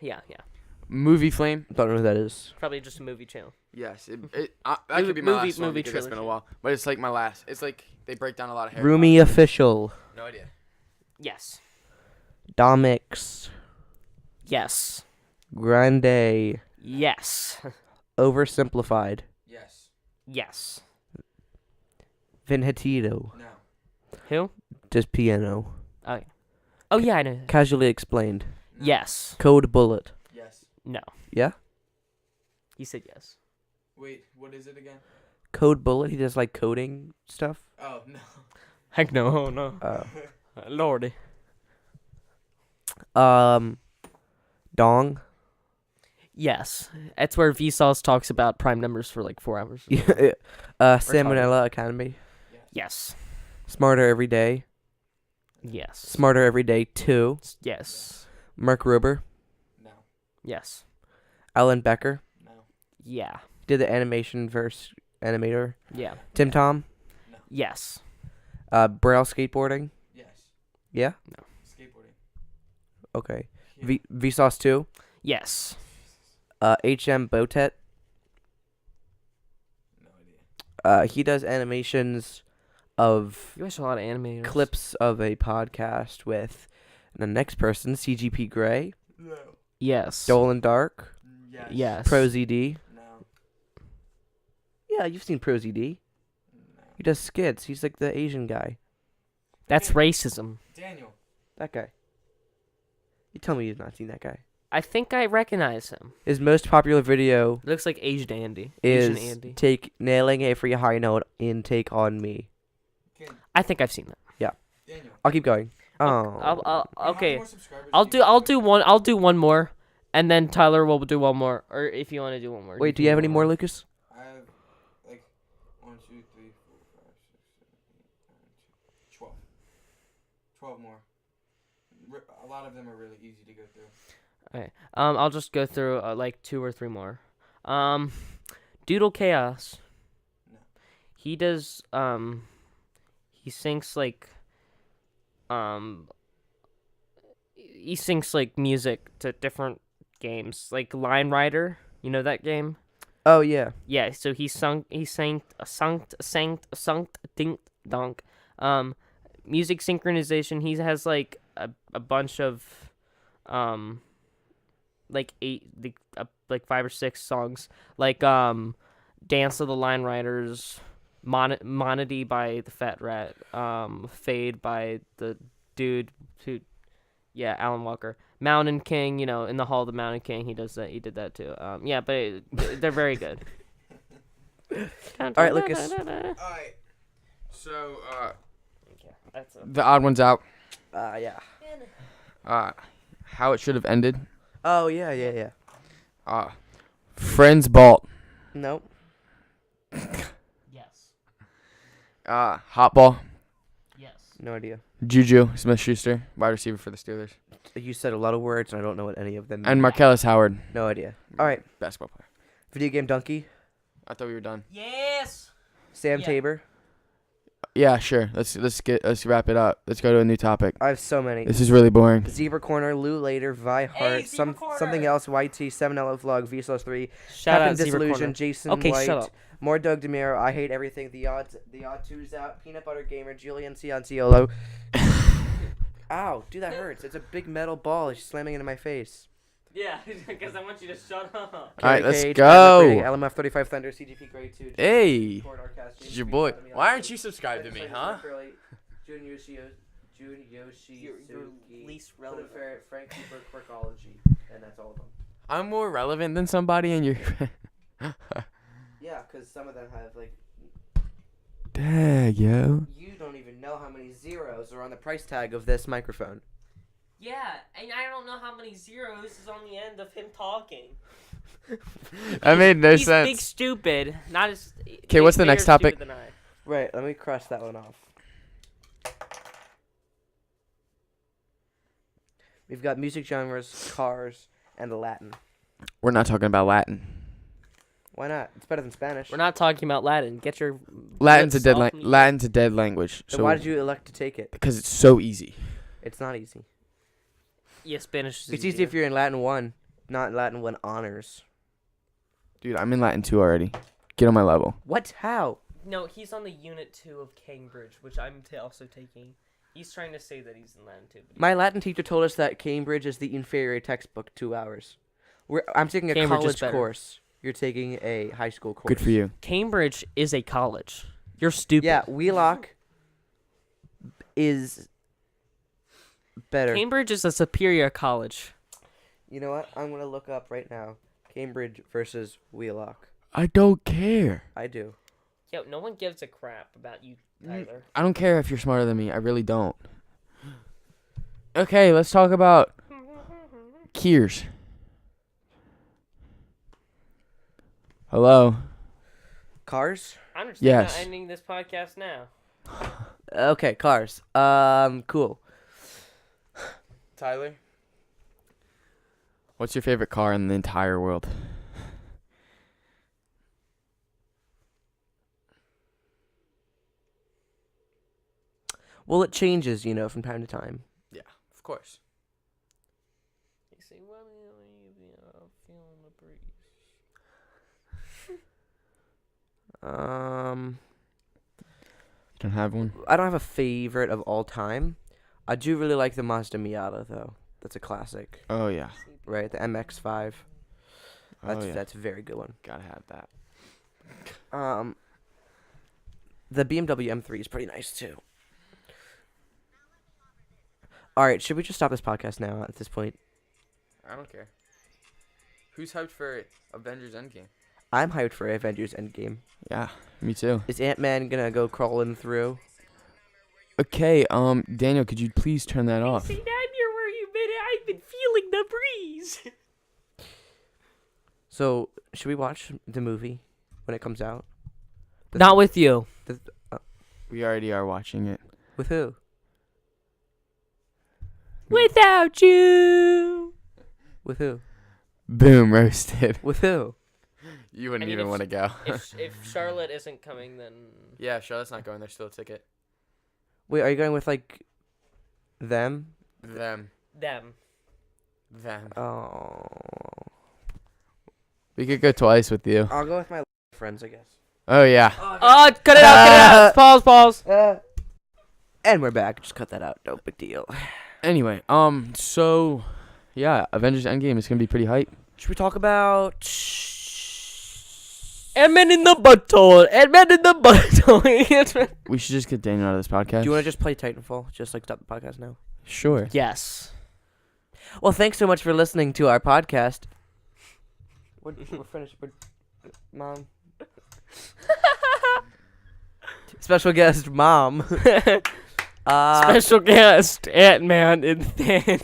Movie Flame. Don't know who that is. Probably just a movie channel. Yes, that could be my last one movie because it's been a trilogy. while. But it's like my last. It's like they break down a lot of Harry Roomy Potter. Official. No idea. Yes. Domix. Yes. Grande. Yes. Oversimplified. Yes. Yes. Vinhetito. No. Who? Just piano. Oh yeah, I know. Casually explained. No. Yes. Code bullet. Yes. No. Yeah? He said yes. Wait, what is it again? Code bullet. He does like coding stuff. Oh no. Heck no. Oh no. Lordy. Dong. Yes. That's where Vsauce talks about prime numbers for like 4 hours. Salmonella Academy. Yes. Smarter Every Day. Yes. Smarter Every Day 2. Yes. Mark Ruber. No. Yes. Alan Becker. No. Yeah. Did the animation verse animator. Yeah. Tim Tom. Yes. Braille skateboarding. Yes. Yeah? Skateboarding. Okay. Yeah. Vsauce 2. Yes. HM Botet. No idea. He does animations of You watch a lot of animators. clips of a podcast with the next person, CGP Grey, No. Yes. Dolan Dark, Yes. Yes. ProZD. No. Yeah, you've seen ProZD. No. He does skits. He's like the Asian guy. That's racism. Daniel. That guy. You tell me you've not seen that guy. I think I recognize him. His most popular video Looks like Asian Andy. is Asian Andy. nailing a free high note in Take On Me. I think I've seen that. Daniel. I'll keep going. Oh. I'll okay. I'll do one more, and then Tyler will do one more, or if you want to do one more. Wait, do you have any more, Lucas? I have like 1, 2, 3, 4, 5, 6, 7, 8, 9, 10, 12. 12 more. A lot of them are really easy to go through. Okay. I'll just go through like 2 or 3 more. Doodle Chaos. No. He does he syncs like he syncs like music to different games, like Line Rider. You know that game? Oh, yeah. Yeah, so he sang ding donk. Music synchronization. He has like a bunch of like 5 or 6 songs, like Dance of the Line Riders, Monody by the Fat Rat, Fade by the dude who, yeah, Alan Walker, Mountain King, in the Hall of the Mountain King, he did that too. Yeah, but they're very good. All right, Lucas. Alright. So, That's the odd one's out. Yeah. How it should have ended. Oh, yeah. Friends Balt. Nope. Yes. Hot Ball. Yes. No idea. Juju Smith-Schuster, wide receiver for the Steelers. You said a lot of words, and I don't know what any of them mean. And Marcellus Howard, No idea. All right. basketball player. Video game donkey. I thought we were done. Yes. Sam Yeah. Tabor. Yeah, sure. Let's wrap it up. Let's go to a new topic. I have so many. This is really boring. Zebra Corner, Lou Later, Vi Hart, Zebra Corner. something else, YT, 7L Vlog, Vsauce 3, Shout Captain out Zebra Disillusion, Corner. Jason Okay, White, shut up. more Doug DeMiro, I Hate Everything, the odd two's out, Peanut Butter Gamer, Julian Cianciolo. Ow, dude, that hurts. It's a big metal ball. It's slamming into my face. Yeah, because I want you to shut up. All right, let's Cage, go. lmf35thunder, CGP Grade 2. Hey, Discord, Arcast, this James is your Green, boy. Vladimir Why aren't Alfred, you subscribed to me, Legislator huh? Curly, Jun Yoshi, least Ferret, Frank Cooper, Quirkology, and that's all of them. I'm more relevant than somebody, and you're. Yeah, because some of them have, like, Dang, yo. you don't even know how many zeros are on the price tag of this microphone. Yeah, and I don't know how many zeros is on the end of him talking. That made no He's sense. big stupid, not as. 'Kay, what's the bigger next topic? stupid than I. Right, let me cross that one off. We've got music genres, cars, and Latin. We're not talking about Latin. Why not? It's better than Spanish. We're not talking about Latin. Get your Latin's a lips dead off me. Latin's a dead language. Then So why did you elect to take it? because it's so easy. It's not easy. Yeah, Spanish. Is It's easy if you're in Latin 1. not Latin 1 honors. Dude, I'm in Latin 2 already. Get on my level. What? How? No, he's on the Unit 2 of Cambridge, which I'm also taking. He's trying to say that he's in Latin 2. My Latin teacher told us that Cambridge is the inferior textbook 2 hours. I'm taking a Cambridge is college better. course. You're taking a high school course. Good for you. Cambridge is a college. You're stupid. Yeah, Wheelock is better. Cambridge is a superior college. You know what? I'm going to look up right now. Cambridge versus Wheelock. I don't care. I do. Yo, no one gives a crap about you, Tyler. I don't care if you're smarter than me. I really don't. Okay, let's talk about Kears. Hello. Cars? I understand Yes. not ending this podcast now. Okay, cars. Cool. Tyler? What's your favorite car in the entire world? Well, it changes, from time to time. Yeah, of course. You see, feeling the breeze. Don't have one? I don't have a favorite of all time. I do really like the Mazda Miata, though. That's a classic, Oh, yeah. right? The MX-5. Oh, yeah. That's a very good one. Gotta have that. The BMW M3 is pretty nice, too. All right, should we just stop this podcast now at this point? I don't care. Who's hyped for Avengers Endgame? I'm hyped for Avengers Endgame. Yeah, me too. Is Ant-Man gonna go crawling through? Okay, Daniel, could you please turn that off? See, Daniel, where you been? I've been feeling the breeze. So, should we watch the movie when it comes out? Not with you. We already are watching it. With who? Without you. With who? Boom, roasted. With who? You wouldn't I mean, even want to go. If Charlotte isn't coming, then Yeah, Charlotte's not going. There's still a ticket. Wait, are you going with, like, them? Them. them. Oh. We could go twice with you. I'll go with my friends, I guess. Oh, yeah. Oh, cut it out! Pause. And we're back. Just cut that out. No big deal. Anyway, so, yeah, Avengers Endgame is going to be pretty hype. Should we talk about... Ant-Man in the butthole. Ant-Man in the butthole. We should just get Daniel out of this podcast. Do you want to just play Titanfall? Just, like, stop the podcast now? Sure. Yes. Well, thanks so much for listening to our podcast. We're finished. Mom. Special guest, Mom. Special guest, Ant-Man in the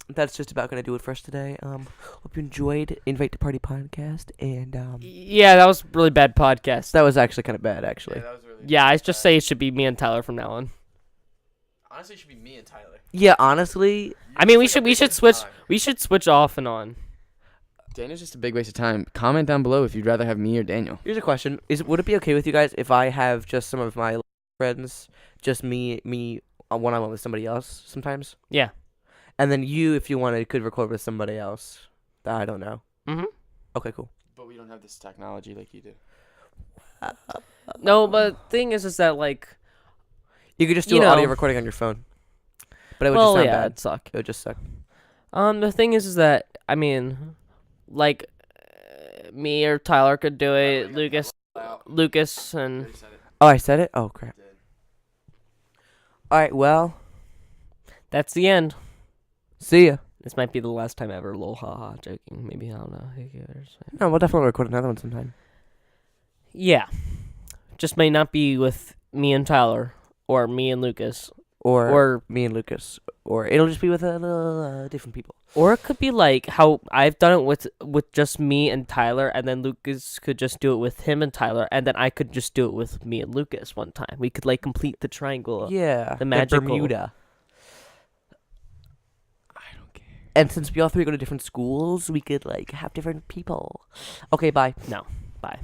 That's just about going to do it for us today. Hope you enjoyed Invite to Party podcast. And Yeah, that was really bad podcast. that was actually kind of bad, actually. that was really Yeah, I just say it should be me and Tyler from now on. Honestly, it should be me and Tyler. Yeah, honestly, I mean, we should switch off and on. Daniel's just a big waste of time. Comment down below if you'd rather have me or Daniel. here's a question: would it be okay with you guys if I have just some of my friends, just me one-on-one with somebody else sometimes? Yeah. And then you, if you wanted, could record with somebody else that I don't know. Mhm. Okay, cool. But we don't have this technology like you do. No, but the thing is that like, You could just do You an audio know. recording on your phone, but it would well, just sound yeah, bad. it'd suck. It would just suck. The thing is that I mean, like, me or Tyler could do it. Lucas and Oh, I said it. Oh crap. All right. Well, that's the end. see ya. This might be the last time ever. Lol, haha, joking. Maybe, I don't know. Who cares? No, we'll definitely record another one sometime. Yeah, just may not be with me and Tyler or me and Lucas Or me and Lucas, or it'll just be with different people. or it could be like how I've done it with just me and Tyler, and then Lucas could just do it with him and Tyler, and then I could just do it with me and Lucas one time. We could like complete the triangle. Yeah, the magical Bermuda. I don't care. And since we all three go to different schools, we could like have different people. Okay, bye. No, bye.